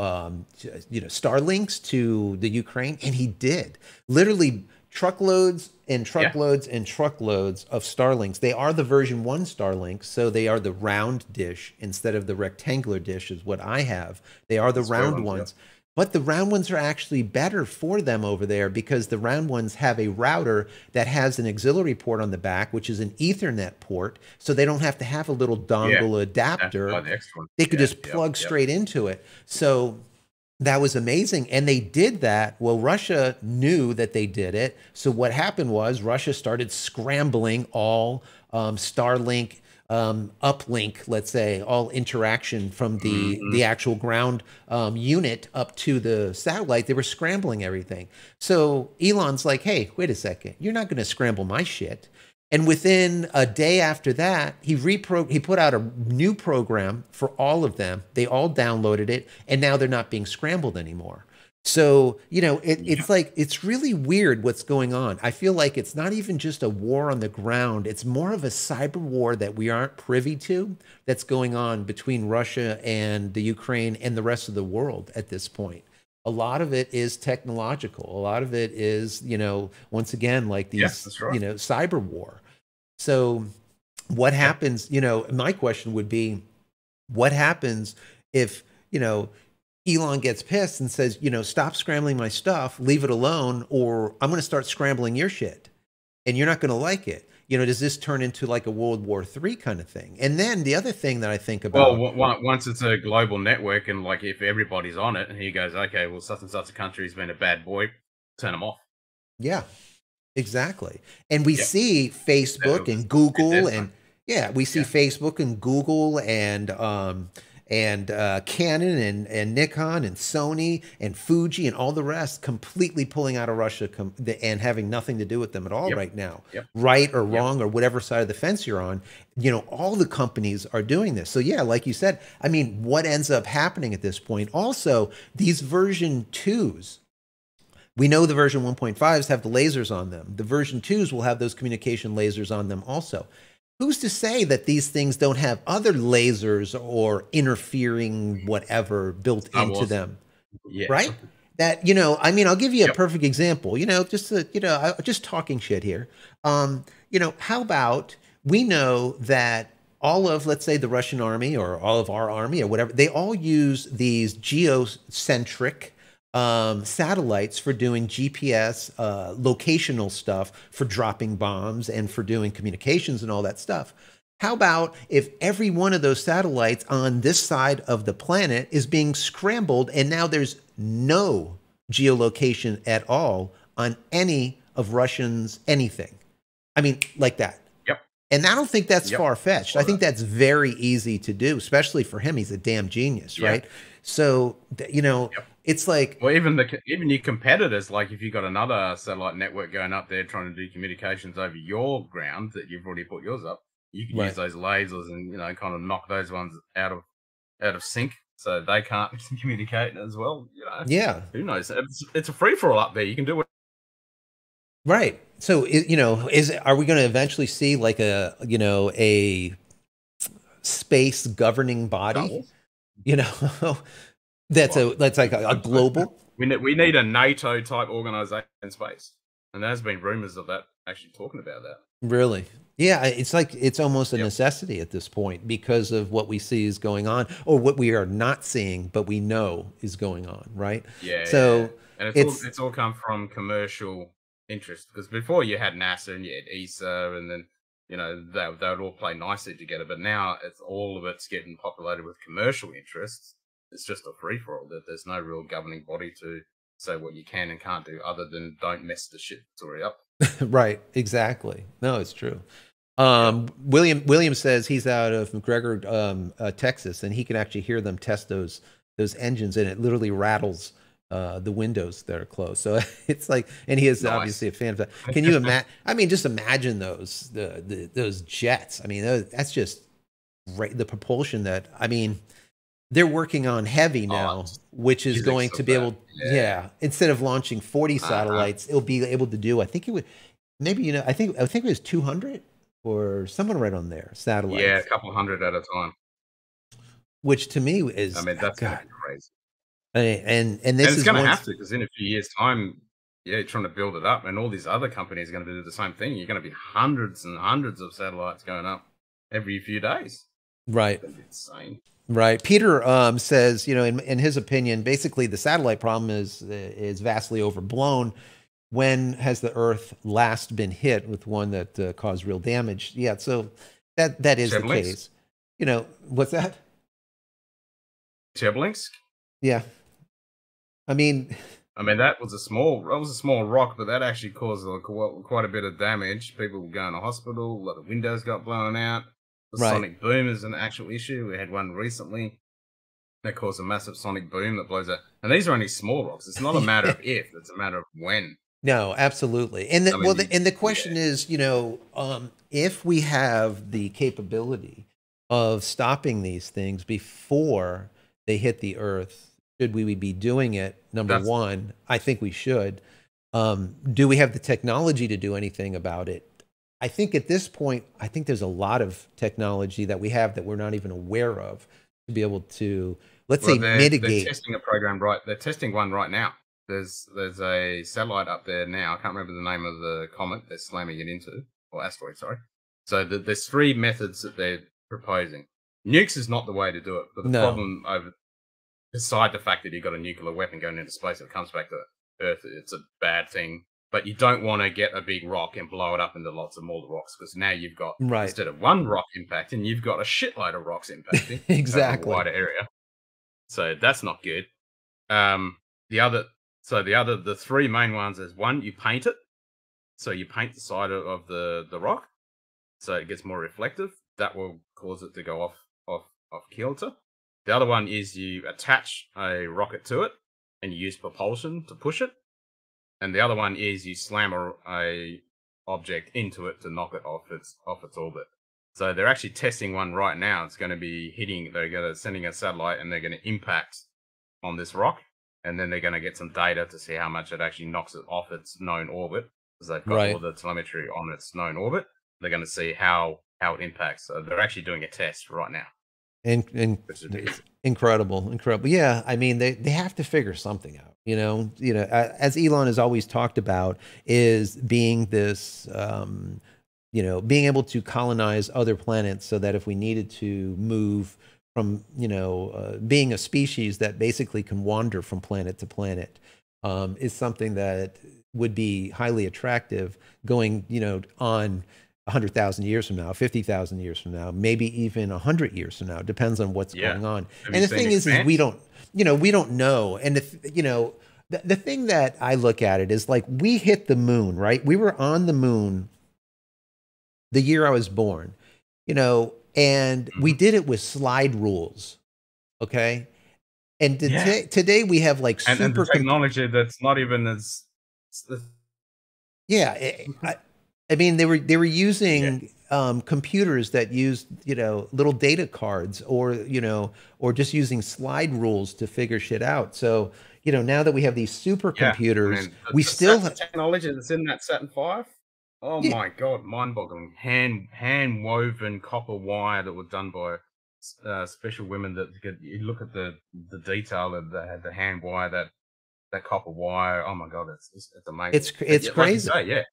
Starlinks to the Ukraine?" And he did. Literally, truckloads and truckloads and truckloads of Starlinks. They are the version 1 Starlinks, so they are the round dish instead of the rectangular dish, is what I have. They are the round ones. But the round ones are actually better for them over there because the round ones have a router that has an auxiliary port on the back, which is an Ethernet port. So they don't have to have a little dongle adapter. They could just plug straight into it. So that was amazing. And they did that. Well, Russia knew that they did it. So what happened was Russia started scrambling all Starlink uplink, let's say, all interaction from the actual ground unit up to the satellite. They were scrambling everything. So Elon's like, hey, wait a second, you're not going to scramble my shit. And within a day after that, he put out a new program for all of them. They all downloaded it, and now they're not being scrambled anymore. So, you know, it's like, it's really weird what's going on. I feel like it's not even just a war on the ground. It's more of a cyber war that we aren't privy to that's going on between Russia and the Ukraine and the rest of the world at this point. A lot of it is technological. A lot of it is, you know, once again, like these, you know, cyber war. So what happens, you know, my question would be, what happens if, you know, Elon gets pissed and says, you know, stop scrambling my stuff, leave it alone, or I'm going to start scrambling your shit and you're not going to like it. You know, does this turn into like a World War III kind of thing? And then the other thing that I think about... Well, once it's a global network and like if everybody's on it and he goes, okay, well, such and such a country's been a bad boy, turn them off. Yeah, exactly. And we see Facebook and Google and we see Facebook and Google and Canon and Nikon and Sony and Fuji and all the rest completely pulling out of Russia and having nothing to do with them at all right now. Right or wrong or whatever side of the fence you're on, you know, all the companies are doing this. So yeah, like you said, I mean, what ends up happening at this point? Also, these version 2s, we know the version 1.5s have the lasers on them. The version 2s will have those communication lasers on them also. Who's to say that these things don't have other lasers or interfering whatever built into them? Right? That, you know, I mean, I'll give you a perfect example, you know, just, you know, just talking shit here. You know, how about we know that all of, let's say, the Russian army or all of our army or whatever, they all use these geocentric satellites for doing GPS, locational stuff, for dropping bombs and for doing communications and all that stuff. How about if every one of those satellites on this side of the planet is being scrambled and now there's no geolocation at all on any of Russians anything? I mean, like that. Yep. And I don't think that's far-fetched. I think that's very easy to do, especially for him. He's a damn genius, right? So, you know, it's like... Well, even your competitors, like if you've got another satellite network going up there trying to do communications over your ground that you've already put yours up, you can use those lasers and, you know, kind of knock those ones out of sync so they can't communicate as well. You know, yeah. Who knows? It's a free for all up there. You can do it. Right. So, you know, are we going to eventually see like a space governing body? You know, that's like a global. We need a NATO type organization in space, and there's been rumors of that actually talking about that. Really? Yeah, it's like it's almost a necessity at this point because of what we see is going on, or what we are not seeing, but we know is going on, right? Yeah. So and it's all come from commercial interest, because before you had NASA and you had ESA, and then you know they would all play nicely together. But now it's getting populated with commercial interests. It's just a free for all. That there's no real governing body to say what you can and can't do, other than don't mess the shit story up. Right, exactly. No, it's true. William says he's out of McGregor, Texas, and he can actually hear them test those engines, and it literally rattles the windows that are closed. So it's like, and he is obviously a fan of that. Can you imagine? I mean, just imagine those those jets. I mean, that's just the propulsion that. I mean, they're working on heavy now, which is going to be able, instead of launching 40 satellites, it'll be able to do, I think it would, maybe, you know, I think it was 200 or someone right on there, satellites. Yeah, a couple hundred at a time. Which to me is, I mean, that's crazy. And it's going to have to, because in a few years' time, you're trying to build it up, and all these other companies are going to do the same thing. You're going to be hundreds and hundreds of satellites going up every few days. Right. That's insane. Right. Peter says, you know, in his opinion, basically the satellite problem is vastly overblown. When has the Earth last been hit with one that caused real damage? Yeah, so that is the case. You know, what's that? Cheblinks? Yeah. I mean, that was a small rock, but that actually caused quite a bit of damage. People were going to hospital. A lot of windows got blown out. The sonic boom is an actual issue. We had one recently that caused a massive sonic boom that blows out. And these are only small rocks. It's not a matter of if; it's a matter of when. No, absolutely. And the question is, you know, if we have the capability of stopping these things before they hit the Earth, should we be doing it? Number one, I think we should. Do we have the technology to do anything about it? I think at this point, I think there's a lot of technology that we have that we're not even aware of to be able to, let's say, mitigate. They're testing a program they're testing one right now. There's a satellite up there now. I can't remember the name of the comet they're slamming it into, or asteroid, sorry. So there's three methods that they're proposing. Nukes is not the way to do it, but the problem beside the fact that you've got a nuclear weapon going into space and it comes back to Earth, it's a bad thing. But you don't want to get a big rock and blow it up into lots of smaller rocks, because now you've got, instead of one rock impacting, you've got a shitload of rocks impacting exactly a wider area. So that's not good. The three main ones is, one, you paint it. So you paint the side of the rock so it gets more reflective. That will cause it to go off kilter. The other one is you attach a rocket to it and you use propulsion to push it. And the other one is you slam a object into it to knock it off its orbit. So they're actually testing one right now. It's going to be sending a satellite, and they're going to impact on this rock, and then they're going to get some data to see how much it actually knocks it off its known orbit, because they've got all the telemetry on its known orbit. They're going to see how it impacts. So they're actually doing a test right now. And incredible. Yeah, I mean, they have to figure something out. You know, as Elon has always talked about, is being this you know, being able to colonize other planets so that if we needed to move from, you know, being a species that basically can wander from planet to planet, is something that would be highly attractive going, you know, on 100,000 years from now, 50,000 years from now, maybe even 100 years from now. It depends on what's going on. Have And you the seen thing is we don't, you know, we don't know. And if, you know, the thing that I look at it is like we hit the moon, right? We were on the moon the year I was born, you know, and we did it with slide rules. Okay. And today we have like and super the technology that's not even as. Yeah, I mean they were using computers that used, you know, little data cards, or, you know, or just using slide rules to figure shit out. So, you know, now that we have these supercomputers, I mean, we still the technology that's in that Saturn V. Oh my god, mind-boggling! Hand woven copper wire that was done by special women. That you look at the detail of the hand wire, that copper wire. Oh my god, it's amazing. It's crazy. Like you say, yeah.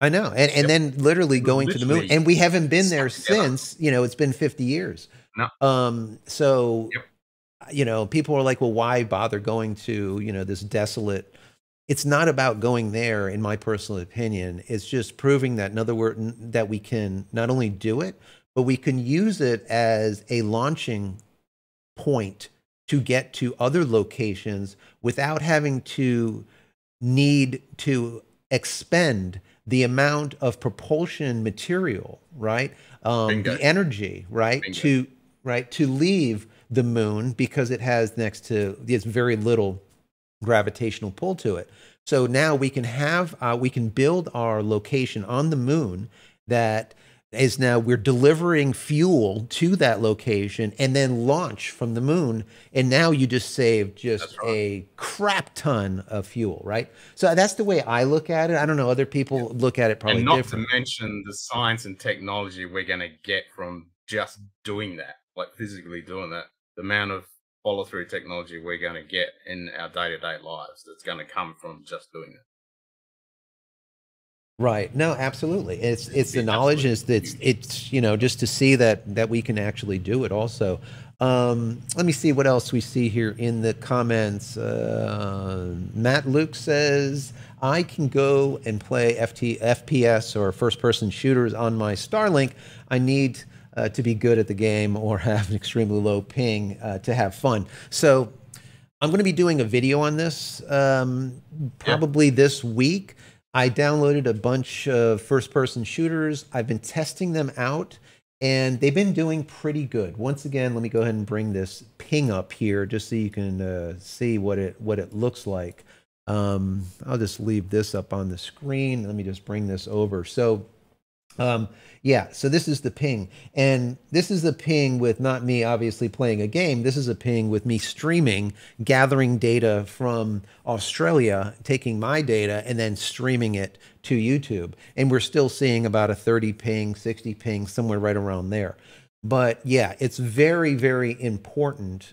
I know. And then literally going to the moon, and we haven't been there since, you know, it's been 50 years. No. So, you know, people are like, well, why bother going to, you know, this desolate. It's not about going there, in my personal opinion. It's just proving that, in other words, that we can not only do it, but we can use it as a launching point to get to other locations without having to need to expend the amount of propulsion material, right? The energy, right? To leave the moon, because it has next to, it's very little gravitational pull to it. So now we can have, we can build our location on the moon that is now, we're delivering fuel to that location and then launch from the moon. And now you just saved just a crap ton of fuel, right? So that's the way I look at it. I don't know, other people look at it probably different. And not to mention the science and technology we're going to get from just doing that, like physically doing that. The amount of follow-through technology we're going to get in our day-to-day lives that's going to come from just doing it. Right. No, absolutely. It's the knowledge, it's you know, just to see that we can actually do it also. Let me see what else we see here in the comments. Matt Luke says, I can go and play FPS or first-person shooters on my Starlink. I need to be good at the game or have an extremely low ping to have fun. So I'm going to be doing a video on this probably this week. I downloaded a bunch of first-person shooters. I've been testing them out, and they've been doing pretty good. Once again, let me go ahead and bring this ping up here just so you can see what it looks like. I'll just leave this up on the screen. Let me just bring this over. So yeah, so this is the ping, and this is the ping with not me obviously playing a game. This is a ping with me streaming, gathering data from Australia, taking my data and then streaming it to YouTube. And we're still seeing about a 30 ping, 60 ping, somewhere right around there. But yeah, it's very, very important.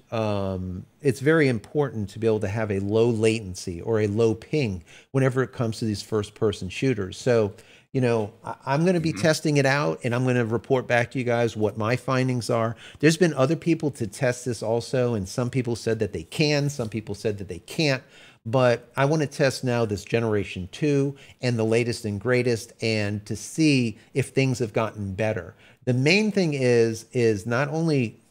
It's very important to be able to have a low latency or a low ping whenever it comes to these first-person shooters. So, you know, I'm going to be testing it out, and I'm going to report back to you guys what my findings are. There's been other people to test this also, and some people said that they can, some people said that they can't. But I want to test now this Generation 2 and the latest and greatest, and to see if things have gotten better. The main thing is not only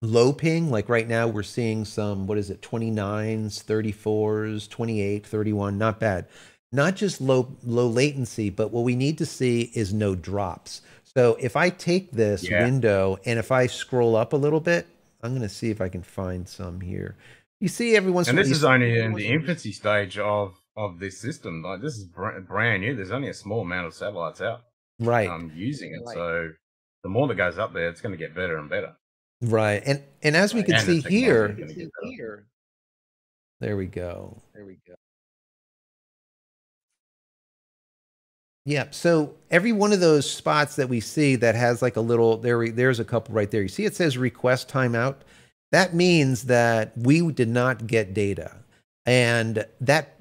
low ping, like right now we're seeing some, what is it, 29s, 34s, 28, 31, not bad. Not just low latency, but what we need to see is no drops. So if I take this window and if I scroll up a little bit, I'm going to see if I can find some here. You see every once in a while. And this is only in the infancy stage of this system. Like, this is brand new. There's only a small amount of satellites out using it. Right. So the more that goes up there, it's going to get better and better. Right. And as we can see here, there we go. There we go. Yeah, so every one of those spots that we see that has like a little, there's a couple right there. You see it says request timeout. That means that we did not get data. And that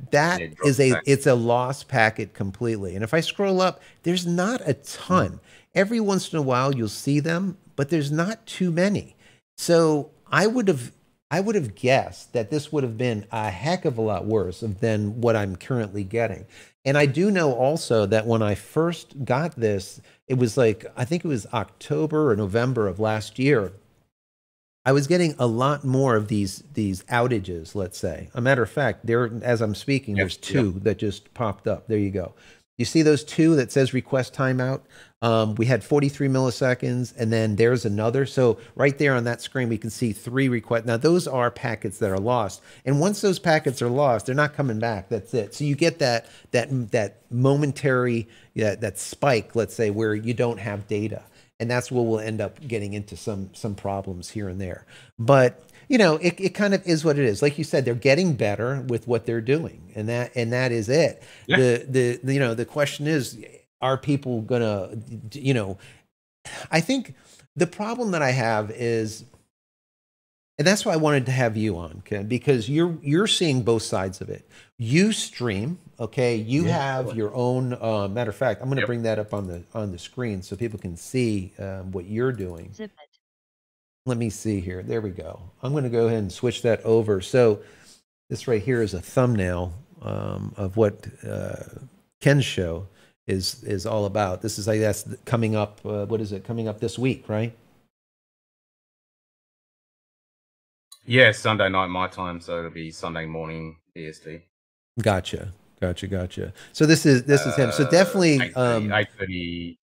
is it's a lost packet completely. And if I scroll up, there's not a ton. Every once in a while you'll see them, but there's not too many. So I would have guessed that this would have been a heck of a lot worse than what I'm currently getting. And I do know also that when I first got this, it was like, I think it was October or November of last year. I was getting a lot more of these outages, let's say. A matter of fact, there, as I'm speaking, there's two that just popped up. There you go. You see those two that says request timeout? We had 43 milliseconds, and then there's another. So right there on that screen, we can see 3 requests. Now, those are packets that are lost. And once those packets are lost, they're not coming back. That's it. So you get that momentary, that spike, let's say, where you don't have data. And that's where we'll end up getting into some problems here and there. But you know, it kind of is what it is. Like you said, they're getting better with what they're doing, and that is it. Yeah. The question is, are people gonna, you know, I think the problem that I have is, and that's why I wanted to have you on, Ken, because you're seeing both sides of it. You stream, okay? You have your own. Matter of fact, I'm going to bring that up on the screen so people can see what you're doing. Zip it. Let me see here. There we go. I'm going to go ahead and switch that over. So this right here is a thumbnail of what Ken's show is all about. This is, I guess, coming up. What is it? Coming up this week, right? Yeah, Sunday night my time, so it'll be Sunday morning EST. Gotcha. So this is him. So definitely 8:30.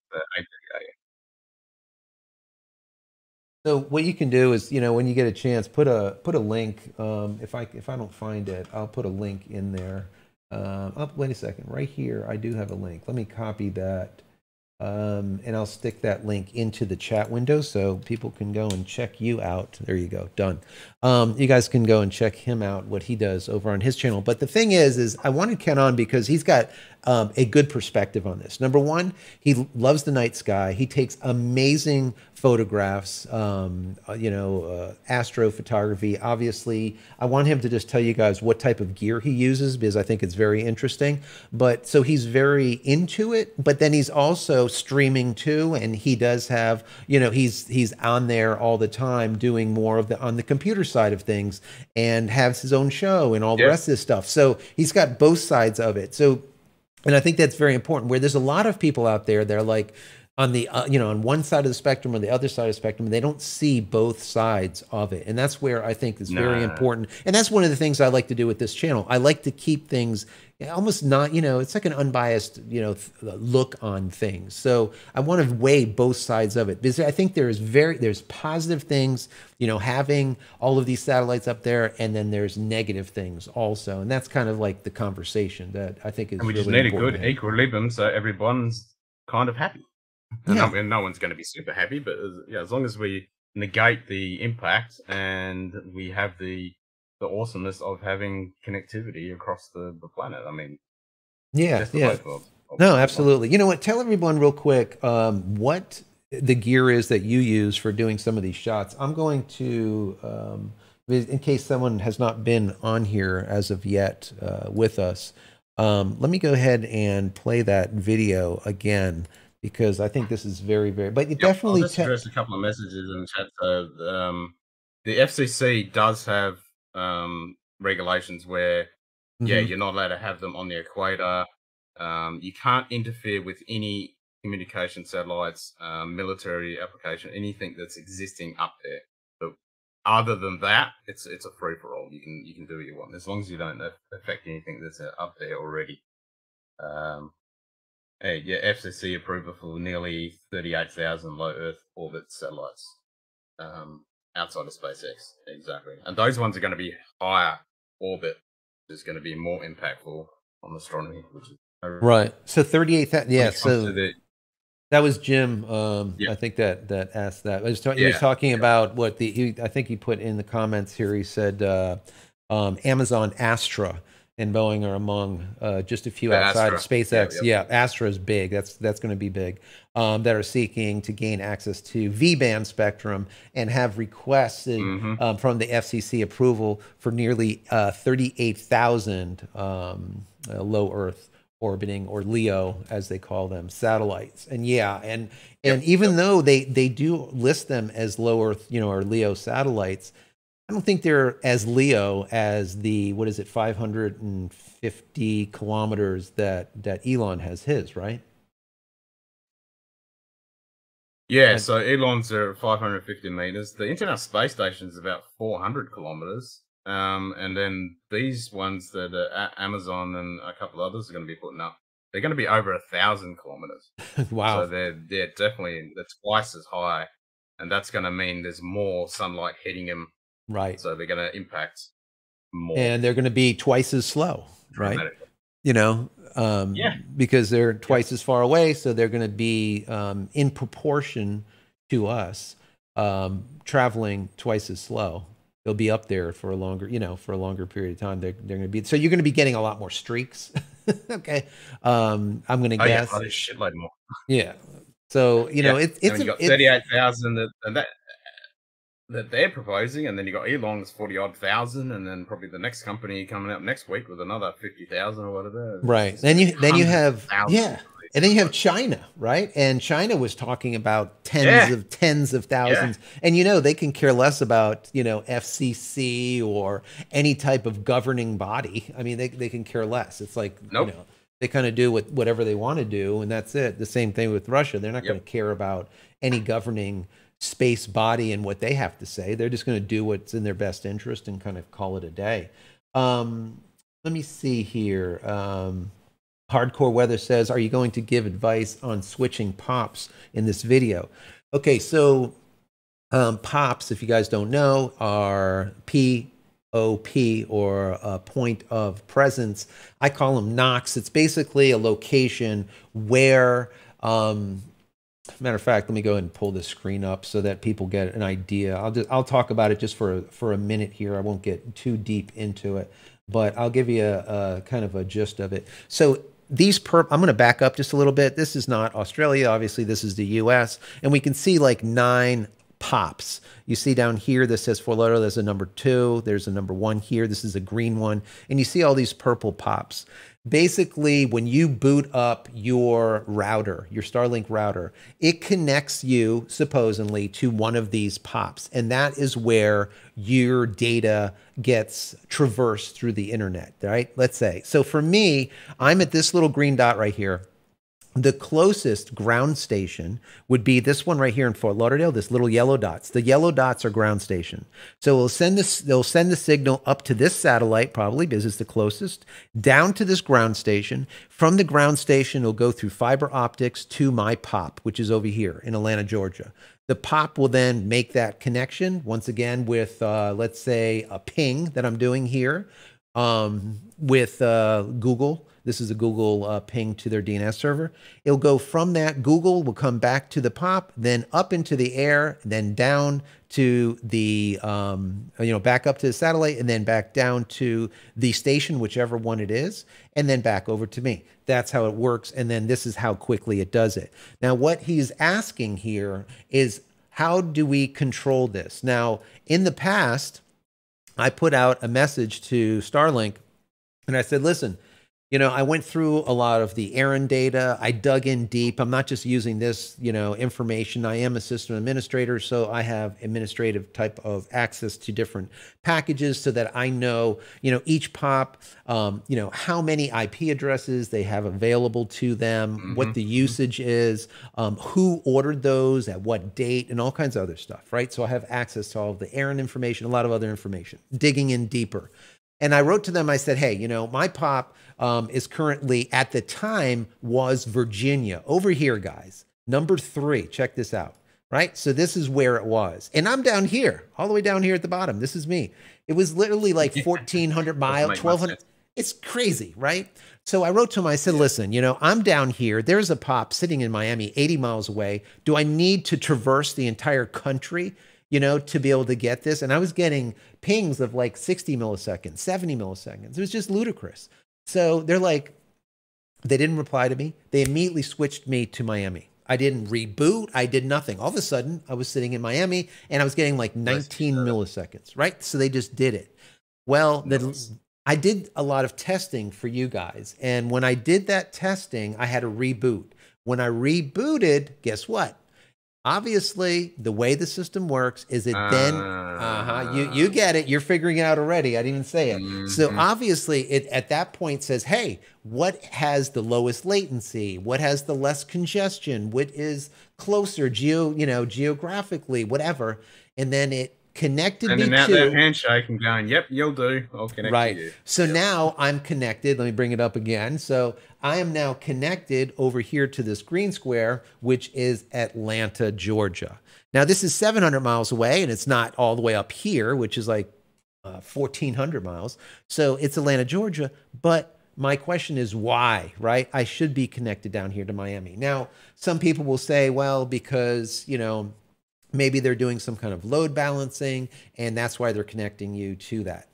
So what you can do is, you know, when you get a chance, put a link. If I don't find it, I'll put a link in there. Wait a second. Right here, I do have a link. Let me copy that. And I'll stick that link into the chat window so people can go and check you out. There you go. Done. You guys can go and check him out, what he does over on his channel. But the thing is I wanted Ken on because he's got a good perspective on this. Number one, he loves the night sky. He takes amazing photographs, astrophotography. Obviously, I want him to just tell you guys what type of gear he uses because I think it's very interesting. But so he's very into it, but then he's also streaming too. And he does have, you know, he's on there all the time doing more of on the computer side of things and has his own show and all the rest of this stuff. So he's got both sides of it. So, and I think that's very important, where there's a lot of people out there that are like on the, on one side of the spectrum or the other side of the spectrum, and they don't see both sides of it. And that's where I think is very important. And that's one of the things I like to do with this channel. I like to keep things almost not, it's like an unbiased, look on things. So I want to weigh both sides of it because I think there's positive things, having all of these satellites up there, and then there's negative things also. And that's kind of like the conversation that I think is really important. And we just need a good equilibrium so everyone's kind of happy. And no one's going to be super happy, but as long as we negate the impact and we have the awesomeness of having connectivity across the planet. I mean, no, absolutely. You know what? Tell everyone real quick what the gear is that you use for doing some of these shots. I'm going to, in case someone has not been on here as of yet with us, let me go ahead and play that video again, because I think this is very, very, but you definitely I'll just address a couple of messages in the chat. So the FCC does have regulations where, you're not allowed to have them on the equator. You can't interfere with any communication satellites, military application, anything that's existing up there. But other than that, it's a free for all. You can do what you want as long as you don't affect anything that's up there already. FCC approval for nearly 38,000 low Earth orbit satellites outside of SpaceX. Exactly. And those ones are going to be higher orbit. Is going to be more impactful on astronomy. Which is right. So 38,000. Yeah. So that was Jim. I think that asked that. He was talking about what I think he put in the comments here. He said Amazon Astra and Boeing are among just a few The outside of Astra. SpaceX. Yep. Yeah, Astra is big. That's going to be big. That are seeking to gain access to V-band spectrum and have requested from the FCC approval for nearly 38,000 low Earth orbiting, or LEO as they call them, satellites. And yeah, and even though they do list them as low Earth, or LEO satellites, I don't think they're as LEO as the, what is it, 550 kilometers that Elon has his, right? Yeah, so Elon's are 550 meters. The International Space Station is about 400 kilometers. And then these ones that Amazon and a couple others are going to be putting up, they're going to be over 1,000 kilometers. Wow. So they're definitely, that's twice as high. And that's going to mean there's more sunlight hitting them. Right. So they're going to impact more. And they're going to be twice as slow, right? Because they're twice as far away. So they're going to be in proportion to us, traveling twice as slow. They'll be up there for a longer, for a longer period of time. They're going to be, so you're going to be getting a lot more streaks. Okay. I'm going to guess. Yeah, there's a shitload more. Yeah. So, it's 38,000 that they're proposing, and then you got Elon's 40-odd thousand, and then probably the next company coming out next week with another 50,000 or whatever. Right. Then you have and then you have China, right? And China was talking about tens of thousands, and they can care less about FCC or any type of governing body. I mean, they can care less. It's like they kind of do whatever they want to do, and that's it. The same thing with Russia. They're not going to care about any governing space body and what they have to say. They're just going to do what's in their best interest and kind of call it a day. Let me see here. Hardcore Weather says, are you going to give advice on switching pops in this video? Okay, so pops, if you guys don't know, are POP, or point of presence. I call them NOCs. It's basically a location where matter of fact, let me go ahead and pull this screen up so that people get an idea. I'll talk about it just for a minute here. I won't get too deep into it, but I'll give you a kind of a gist of it. So these I'm going to back up just a little bit. This is not Australia. Obviously, this is the US, and we can see like 9 pops. You see down here, this says Fort Lauderdale, there's a number 2, there's a number 1 here, this is a green one, and you see all these purple pops. Basically, when you boot up your router, your Starlink router, it connects you supposedly to one of these pops, and that is where your data gets traversed through the internet, right? Let's say. So for me, I'm at this little green dot right here. The closest ground station would be this one right here in Fort Lauderdale, this little yellow dots. The yellow dots are ground station. So they'll send the signal up to this satellite, probably because it's the closest, down to this ground station. From the ground station, it'll go through fiber optics to my POP, which is over here in Atlanta, Georgia. The POP will then make that connection, once again, with, let's say, a ping that I'm doing here with Google. This is a Google ping to their DNS server. It'll go from that. Google will come back to the POP, then up into the air, then down to the, back up to the satellite, and then back down to the station, whichever one it is, and then back over to me. That's how it works. And then this is how quickly it does it. Now, what he's asking here is, how do we control this? Now, in the past, I put out a message to Starlink, and I said, listen, I went through a lot of the Aaron data. I dug in deep. I'm not just using this, information. I am a system administrator, so I have administrative type of access to different packages so that I know, each POP, how many IP addresses they have available to them, what the usage is, who ordered those, at what date, and all kinds of other stuff, right? So I have access to all of the Aaron information, a lot of other information, digging in deeper. And I wrote to them, I said, hey, my POP is currently, at the time, was Virginia. Over here, guys, number 3. Check this out, right? So this is where it was. And I'm down here, all the way down here at the bottom. This is me. It was literally like 1,400 miles, 1,200. It's crazy, right? So I wrote to him, I said, listen, I'm down here. There's a POP sitting in Miami, 80 miles away. Do I need to traverse the entire country you know, to be able to get this. And I was getting pings of like 60 milliseconds, 70 milliseconds. It was just ludicrous. So they're like, they didn't reply to me. They immediately switched me to Miami. I didn't reboot. I did nothing. All of a sudden, I was sitting in Miami and I was getting like 19 milliseconds, right? So they just did it. Well, I did a lot of testing for you guys. And when I did that testing, I had to reboot. When I rebooted, guess what? Obviously, the way the system works is it then, you get it. You're figuring it out already. I didn't even say it. So obviously, it at that point says, hey, what has the lowest latency? What has the less congestion? What is closer geographically, whatever. And then it connected me to that handshake and going, yep, you'll do. I'll connect to you. So now I'm connected. Let me bring it up again. So I am now connected over here to this green square, which is Atlanta, Georgia. Now this is 700 miles away and it's not all the way up here, which is like 1,400 miles. So it's Atlanta, Georgia. But my question is why, right? I should be connected down here to Miami. Now, some people will say, well, because, you know, maybe they're doing some kind of load balancing and that's why they're connecting you to that.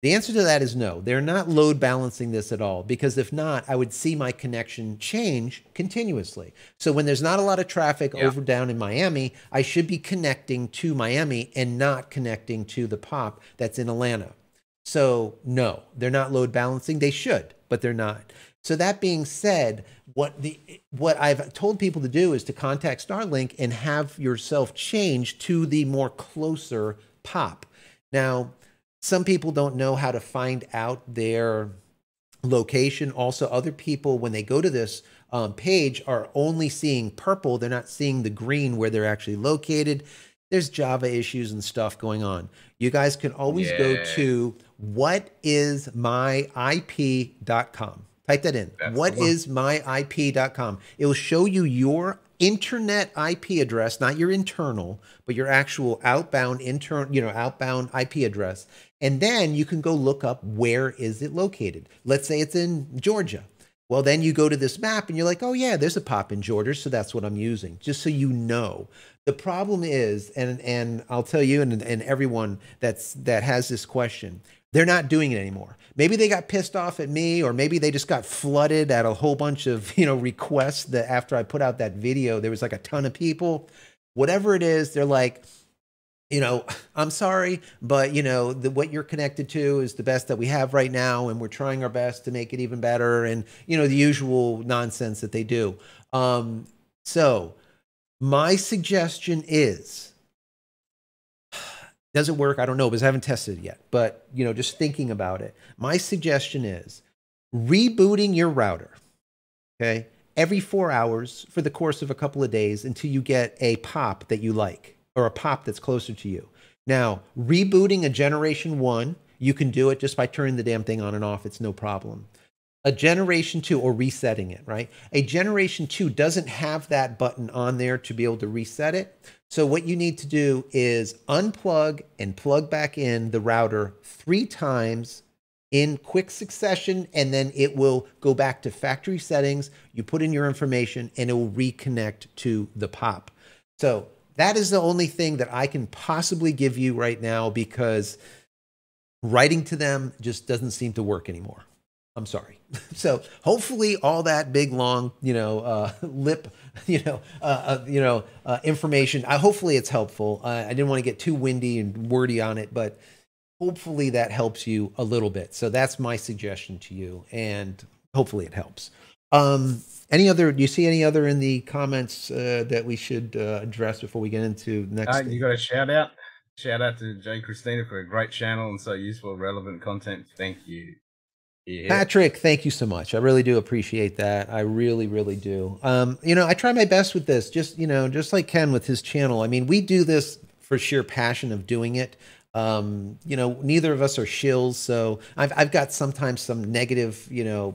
The answer to that is no. They're not load balancing this at all, because if not, I would see my connection change continuously. So when there's not a lot of traffic over down in Miami, I should be connecting to Miami and not connecting to the POP that's in Atlanta. So no, they're not load balancing. They should, but they're not. So that being said, what I've told people to do is to contact Starlink and have yourself change to the more closer POP. Now, some people don't know how to find out their location. Also, other people, when they go to this page, are only seeing purple. They're not seeing the green where they're actually located. There's Java issues and stuff going on. You guys can always go to whatismyip.com. Type that in. Whatismyip.com. It will show you your internet IP address, not your internal, but your actual outbound outbound IP address. And then you can go look up where is it located. Let's say it's in Georgia. Well, then you go to this map and you're like, oh yeah, there's a POP in Georgia, so that's what I'm using, just so you know. The problem is, and I'll tell you and everyone that has this question, they're not doing it anymore. Maybe they got pissed off at me, or maybe they just got flooded at a whole bunch of requests that after I put out that video, there was like a ton of people. Whatever it is, they're like, I'm sorry, but what you're connected to is the best that we have right now, and we're trying our best to make it even better, and the usual nonsense that they do. So my suggestion is, does it work? I don't know, because I haven't tested it yet. But just thinking about it, my suggestion is rebooting your router, okay, every 4 hours for the course of a couple of days until you get a POP that you like, or a POP that's closer to you. Now, rebooting a generation 1, you can do it just by turning the damn thing on and off. It's no problem. A generation 2, or resetting it, right? A generation 2 doesn't have that button on there to be able to reset it. So what you need to do is unplug and plug back in the router 3 times in quick succession, and then it will go back to factory settings. You put in your information and it will reconnect to the POP. So that is the only thing that I can possibly give you right now, because writing to them just doesn't seem to work anymore. I'm sorry. So hopefully all that big, long, information, hopefully it's helpful. I didn't want to get too windy and wordy on it, but hopefully that helps you a little bit. So that's my suggestion to you, and hopefully it helps. Do you see any other in the comments that we should address before we get into the next? You got a shout out? Shout out to JCristina for a great channel and so useful, relevant content. Thank you. Yeah. Patrick, thank you so much. I really do appreciate that. I really, really do. I try my best with this, just like Ken with his channel. I mean, we do this for sheer passion of doing it. Neither of us are shills. So I've got sometimes some negative,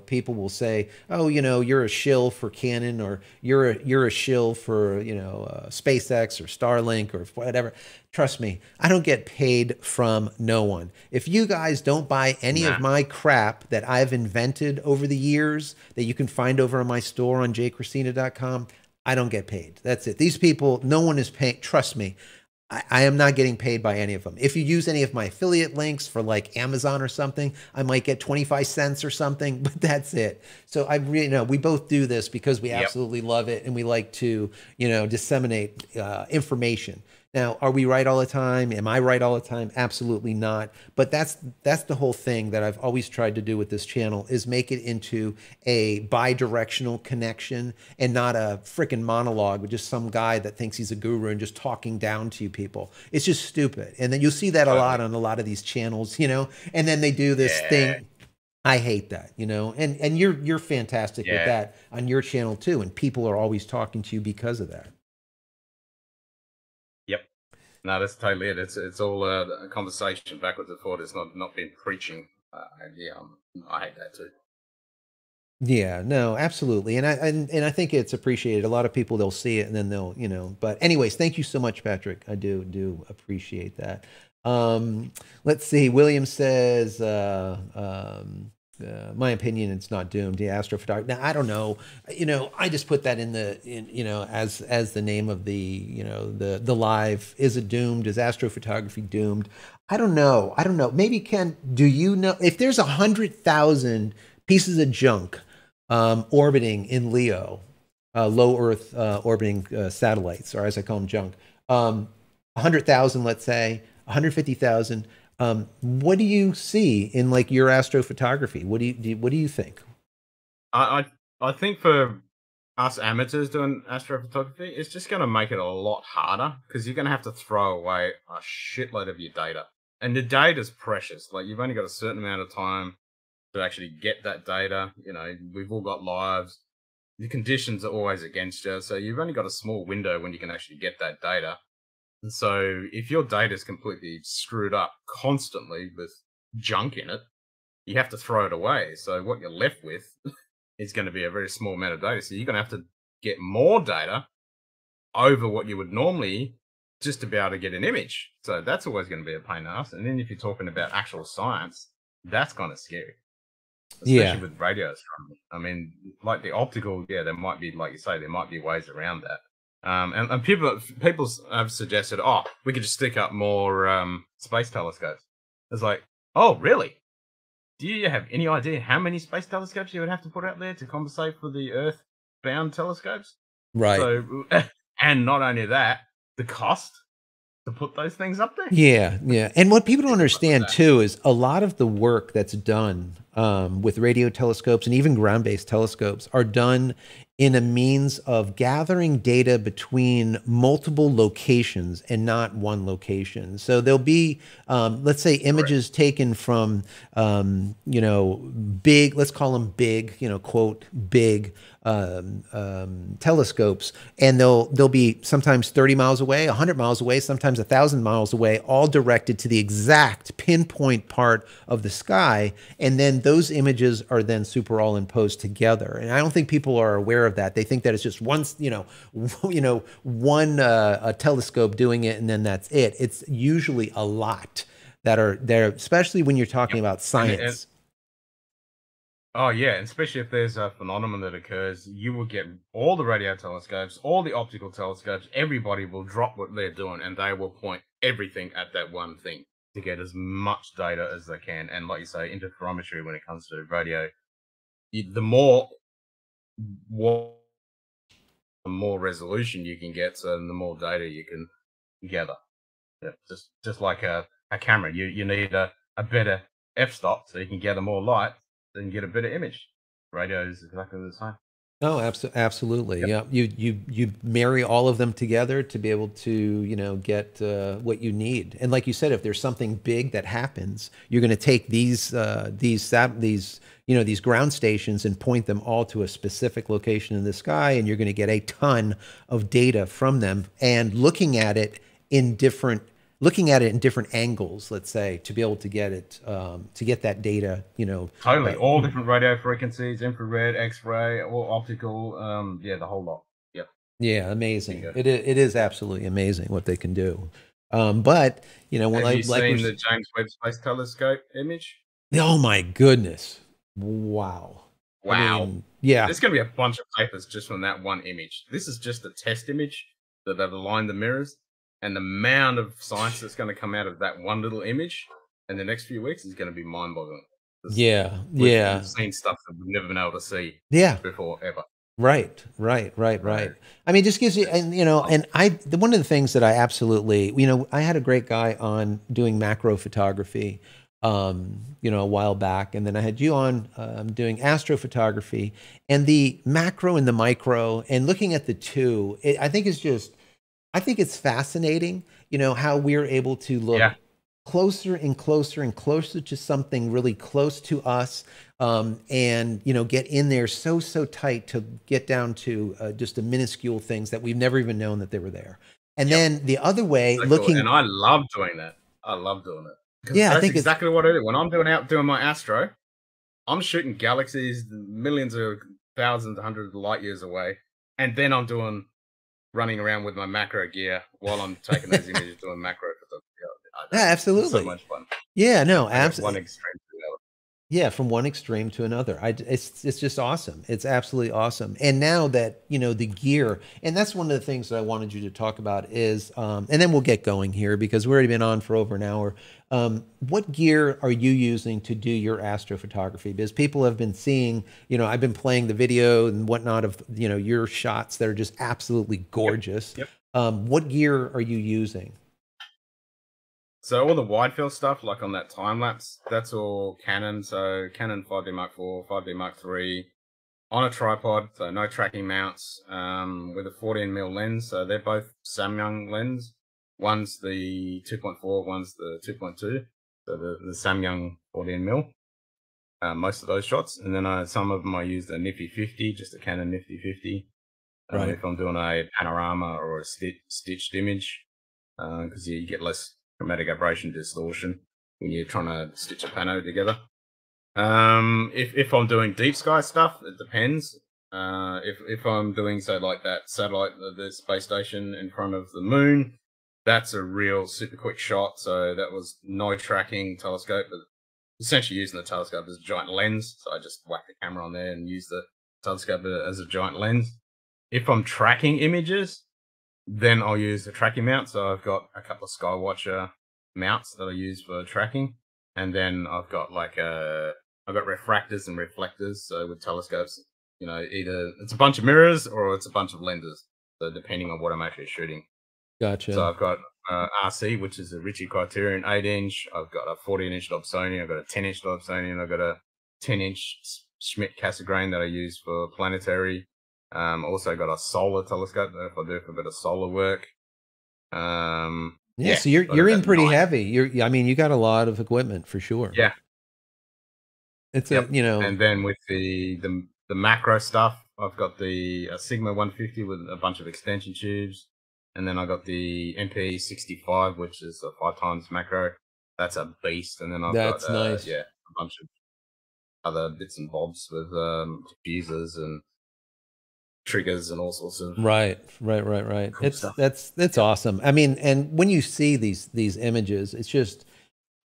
people will say, oh, you're a shill for Canon, or you're a shill for, SpaceX or Starlink or whatever. Trust me, I don't get paid from no one. If you guys don't buy any of my crap that I've invented over the years that you can find over on my store on JCristina.com, I don't get paid. That's it. These people, no one is paying. Trust me. I am not getting paid by any of them. If you use any of my affiliate links for like Amazon or something, I might get 25 cents or something, but that's it. So I really know we both do this because we Yep. absolutely love it and we like to, disseminate information. Now, are we right all the time? Am I right all the time? Absolutely not. But that's the whole thing that I've always tried to do with this channel is make it into a bi-directional connection and not a freaking monologue with just some guy that thinks he's a guru and just talking down to you people. It's just stupid. And then you'll see that a lot Totally. on a lot of these channels, and then they do this Yeah. thing. I hate that, and you're fantastic with Yeah. that on your channel too. And people are always talking to you because of that. Yep. No, that's totally it. It's all a conversation backwards and forward. It's not been preaching. And yeah, I hate that too. Yeah, no, absolutely. And I think it's appreciated. A lot of people they'll see it and then they'll, but anyways, thank you so much, Patrick. I do appreciate that. Let's see. William says, my opinion, it's not doomed. The astrophotography. Now, I don't know. I just put that as the name of the live. Is it doomed? Is astrophotography doomed? I don't know. Maybe Ken, do you know if there's 100,000 pieces of junk orbiting in Leo, low Earth orbiting satellites, or as I call them, junk. 100,000, let's say, 150,000. What do you see in like your astrophotography? What do you think? I think for us amateurs doing astrophotography, it's just going to make it a lot harder because you're going to have to throw away a shitload of your data, and the data is precious. Like you've only got a certain amount of time to actually get that data. We've all got lives. The conditions are always against you, so you've only got a small window when you can actually get that data. And so if your data is completely screwed up constantly with junk in it, you have to throw it away. So what you're left with is going to be a very small amount of data. So you're going to have to get more data over what you would normally just to be able to get an image. So that's always going to be a pain in the ass. And then if you're talking about actual science, that's kind of scary. Especially with radio astronomy. I mean, like the optical, there might be, like you say, there might be ways around that. And people have suggested, we could just stick up more space telescopes. It's like, oh, really? Do you have any idea how many space telescopes you would have to put out there to compensate for the Earth-bound telescopes? Right. So, and not only that, the cost to put those things up there. Yeah. And what people don't understand too is a lot of the work that's done with radio telescopes and even ground-based telescopes are done in a means of gathering data between multiple locations and not one location. So there'll be, let's say, images taken from, big, let's call them big, quote, big telescopes, and they'll be sometimes 30 miles away, 100 miles away, sometimes 1,000 miles away, all directed to the exact pinpoint part of the sky, and then those images are then superimposed together. And I don't think people are aware of that. They think that it's just one, one telescope doing it, and then that's it. It's usually a lot that are there, especially when you're talking about science. Oh, yeah, and especially if there's a phenomenon that occurs, you will get all the radio telescopes, all the optical telescopes, everybody will drop what they're doing, and they will point everything at that one thing to get as much data as they can. And like you say, interferometry, when it comes to radio, the more resolution you can get, so the more data you can gather. Yeah, just like a camera, you need a better f-stop so you can gather more light, then get a better image. Radio is exactly the same. Oh, absolutely. Yep. Yeah, you marry all of them together to be able to get what you need. And like you said, if there's something big that happens, you're going to take these ground stations and point them all to a specific location in the sky, and you're going to get a ton of data from them. And looking at it in different angles, let's say, to be able to get it, to get that data, Totally. All different radio frequencies, infrared, X-ray, all optical, the whole lot. Yep. Yeah, amazing. It is absolutely amazing what they can do. But, when have you seen the James Webb Space Telescope image? Oh my goodness. Wow. Wow. I mean, yeah. There's going to be a bunch of papers just from that one image. This is just a test image that they've aligned the mirrors. And the amount of science that's going to come out of that one little image in the next few weeks is going to be mind-boggling. Yeah, We've seen stuff that we've never been able to see before, ever. Right. I mean, it just gives you, and you know, and one of the things that I absolutely, you know, I had a great guy on doing macro photography, you know, a while back, and then I had you on doing astrophotography, and the macro and the micro, and looking at the two, I think it's fascinating, you know, how we're able to look closer and closer and closer to something really close to us, and you know, get in there so tight to get down to just the minuscule things that we've never even known that they were there. And then the other way, So looking, cool. And I love doing that. I love doing it. Yeah, that's exactly what I do when I'm doing my astro. I'm shooting galaxies, millions of thousands, hundreds of light years away, and then I'm running around with my macro gear while I'm taking those images doing macro photography. Yeah, absolutely. It's so much fun. Yeah, no, absolutely. One extreme to the other. Yeah, from one extreme to another. It's just awesome. It's absolutely awesome. And now that, you know, the gear, and that's one of the things that I wanted you to talk about is, and then we'll get going here because we've already been on for over an hour. What gear are you using to do your astrophotography? Because people have been seeing, you know, I've been playing the video and whatnot of, you know, your shots that are just absolutely gorgeous. Yep. What gear are you using? So all the wide field stuff, like on that time lapse, that's all Canon. So Canon 5D Mark IV, 5D Mark III, on a tripod, so no tracking mounts, with a 14mm lens. So they're both Samyang lens. One's the 2.4, one's the 2.2. So the Samyang 14mm. Most of those shots, and then some of them I used a Nifty 50, just a Canon Nifty 50. Right. If I'm doing a panorama or a stitched image, because you get less chromatic aberration distortion when you're trying to stitch a pano together. If I'm doing deep sky stuff, it depends. If I'm doing, say, like that satellite, the space station in front of the moon, that's a real super quick shot. So that was no tracking telescope, but essentially using the telescope as a giant lens. So I just whack the camera on there and use the telescope as a giant lens. If I'm tracking images, then I'll use the tracking mount. So I've got a couple of Skywatcher mounts that I use for tracking. And then I've got I've got refractors and reflectors. So with telescopes, you know, either it's a bunch of mirrors or it's a bunch of lenses. So depending on what I'm actually shooting. Gotcha. So I've got RC, which is a Ritchie Criterion 8-inch. I've got a 14-inch Dobsonian. I've got a 10-inch Dobsonian. I've got a 10-inch Schmidt Cassegrain that I use for planetary. Also got a solar telescope that if I do for a bit of solar work. So you're in pretty heavy. I mean, you got a lot of equipment for sure. Yeah. It's you know. And then with the macro stuff, I've got the Sigma 150 with a bunch of extension tubes. And then I got the MP65, which is a 5x macro. That's a beast. And then I've got nice. a bunch of other bits and bobs with diffusers and triggers and all sorts of right. Cool stuff. That's awesome. I mean, and when you see these images,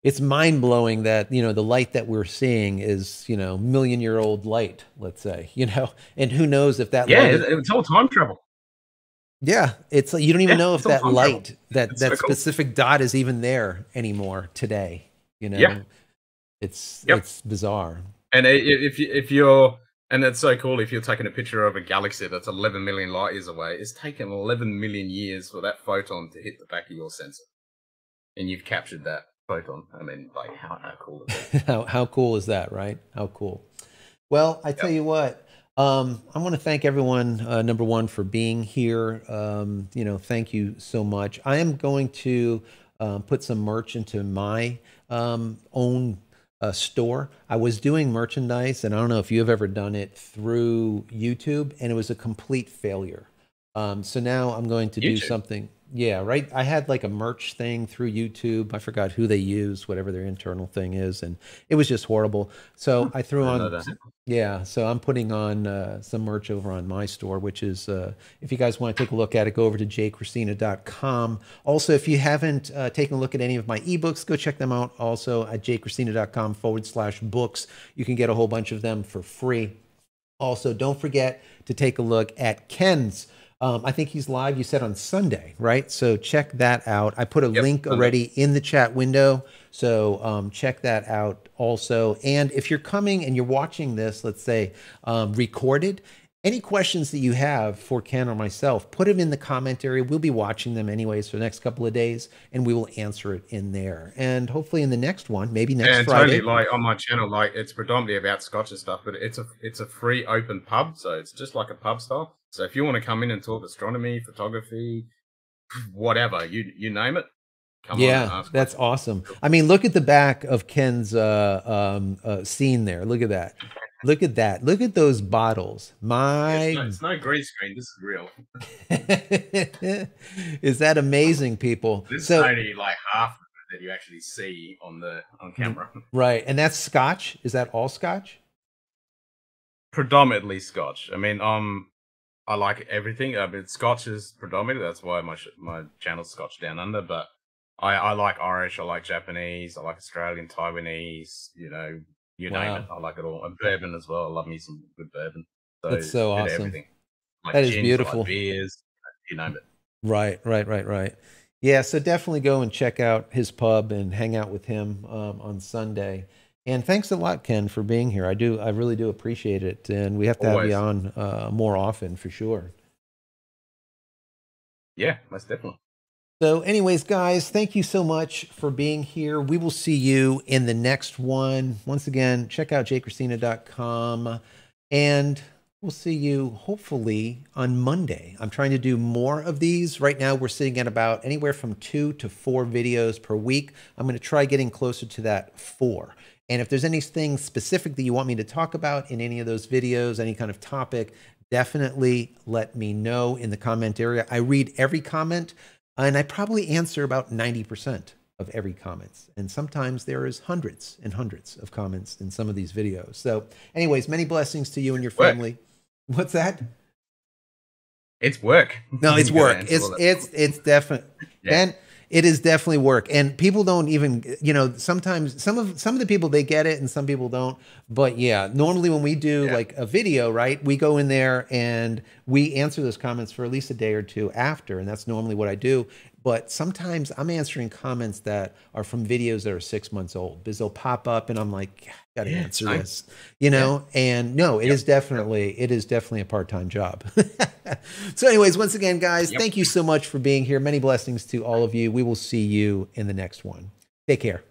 it's mind blowing that, you know, the light that we're seeing is, you know, million-year-old light, let's say, you know, and who knows if that light it's all time travel. Yeah, it's you don't even know if that light, that specific dot is even there anymore today. You know, it's bizarre. And if you're, and it's so cool if you're taking a picture of a galaxy that's 11 million light years away, it's taken 11 million years for that photon to hit the back of your sensor, and you've captured that photon. I mean, like how cool is that? how cool is that, right? How cool. Well, I tell you what. I want to thank everyone, number one, for being here. You know, thank you so much. I am going to put some merch into my own store. I was doing merchandise, and I don't know if you've ever done it through YouTube, and it was a complete failure. So now I'm going to do something. Yeah, right. I had like a merch thing through YouTube. I forgot who they used, whatever their internal thing is, and it was just horrible. So I threw on, so I'm putting on some merch over on my store, which is, if you guys want to take a look at it, go over to JCristina.com. Also, if you haven't taken a look at any of my ebooks, go check them out also at JCristina.com/books. You can get a whole bunch of them for free. Also, don't forget to take a look at Ken's I think he's live, you said on Sunday, right? So check that out. I put a link already in the chat window. So check that out also. And if you're coming and you're watching this, let's say recorded, any questions that you have for Ken or myself, put them in the comment area. We'll be watching them anyways for the next couple of days, and we will answer it in there. And hopefully in the next one, maybe next Friday. Totally, like on my channel, like it's predominantly about Scotch and stuff, but it's a free open pub, so it's just like a pub style. So if you want to come in and talk astronomy, photography, whatever, you name it. Come on, that's awesome. I mean, look at the back of Ken's scene there. Look at that. Look at that. Look at those bottles. It's no green screen. This is real. Is that amazing, people? This is only like half of it that you actually see on camera. Right. And that's Scotch? Is that all Scotch? Predominantly Scotch. I mean, I like everything. I mean, Scotch is predominant. That's why my channel's Scotch Down Under. But I like Irish. I like Japanese. I like Australian, Taiwanese. You know, you name it. I like it all. And bourbon as well. I love me some good bourbon. So that's so awesome. Everything. Like that is gins, beautiful. like beers, you name it. Right. Yeah, so definitely go and check out his pub and hang out with him on Sunday. And thanks a lot, Ken, for being here. I really do appreciate it. And we have to have you on more often for sure. Yeah, most definitely. So anyways, guys, thank you so much for being here. We will see you in the next one. Once again, check out JCristina.com, and we'll see you hopefully on Monday. I'm trying to do more of these. Right now, we're sitting at about anywhere from 2 to 4 videos per week. I'm going to try getting closer to that 4. And if there's anything specific that you want me to talk about in any of those videos, any kind of topic, definitely let me know in the comment area. I read every comment. And I probably answer about 90% of every comments. And sometimes there is hundreds and hundreds of comments in some of these videos. So anyways, many blessings to you and your family. What's that? It's work. No, it's work. It's definitely, and it is definitely work. And people don't even, you know, sometimes some of the people, they get it and some people don't. But yeah, normally when we do like a video, right, we go in there and we answer those comments for at least a day or two after. And that's normally what I do. But sometimes I'm answering comments that are from videos that are 6 months old because they'll pop up and I'm like, got to answer this, you know? And no, it is definitely a part-time job. So anyways, once again, guys, thank you so much for being here. Many blessings to all of you. We will see you in the next one. Take care.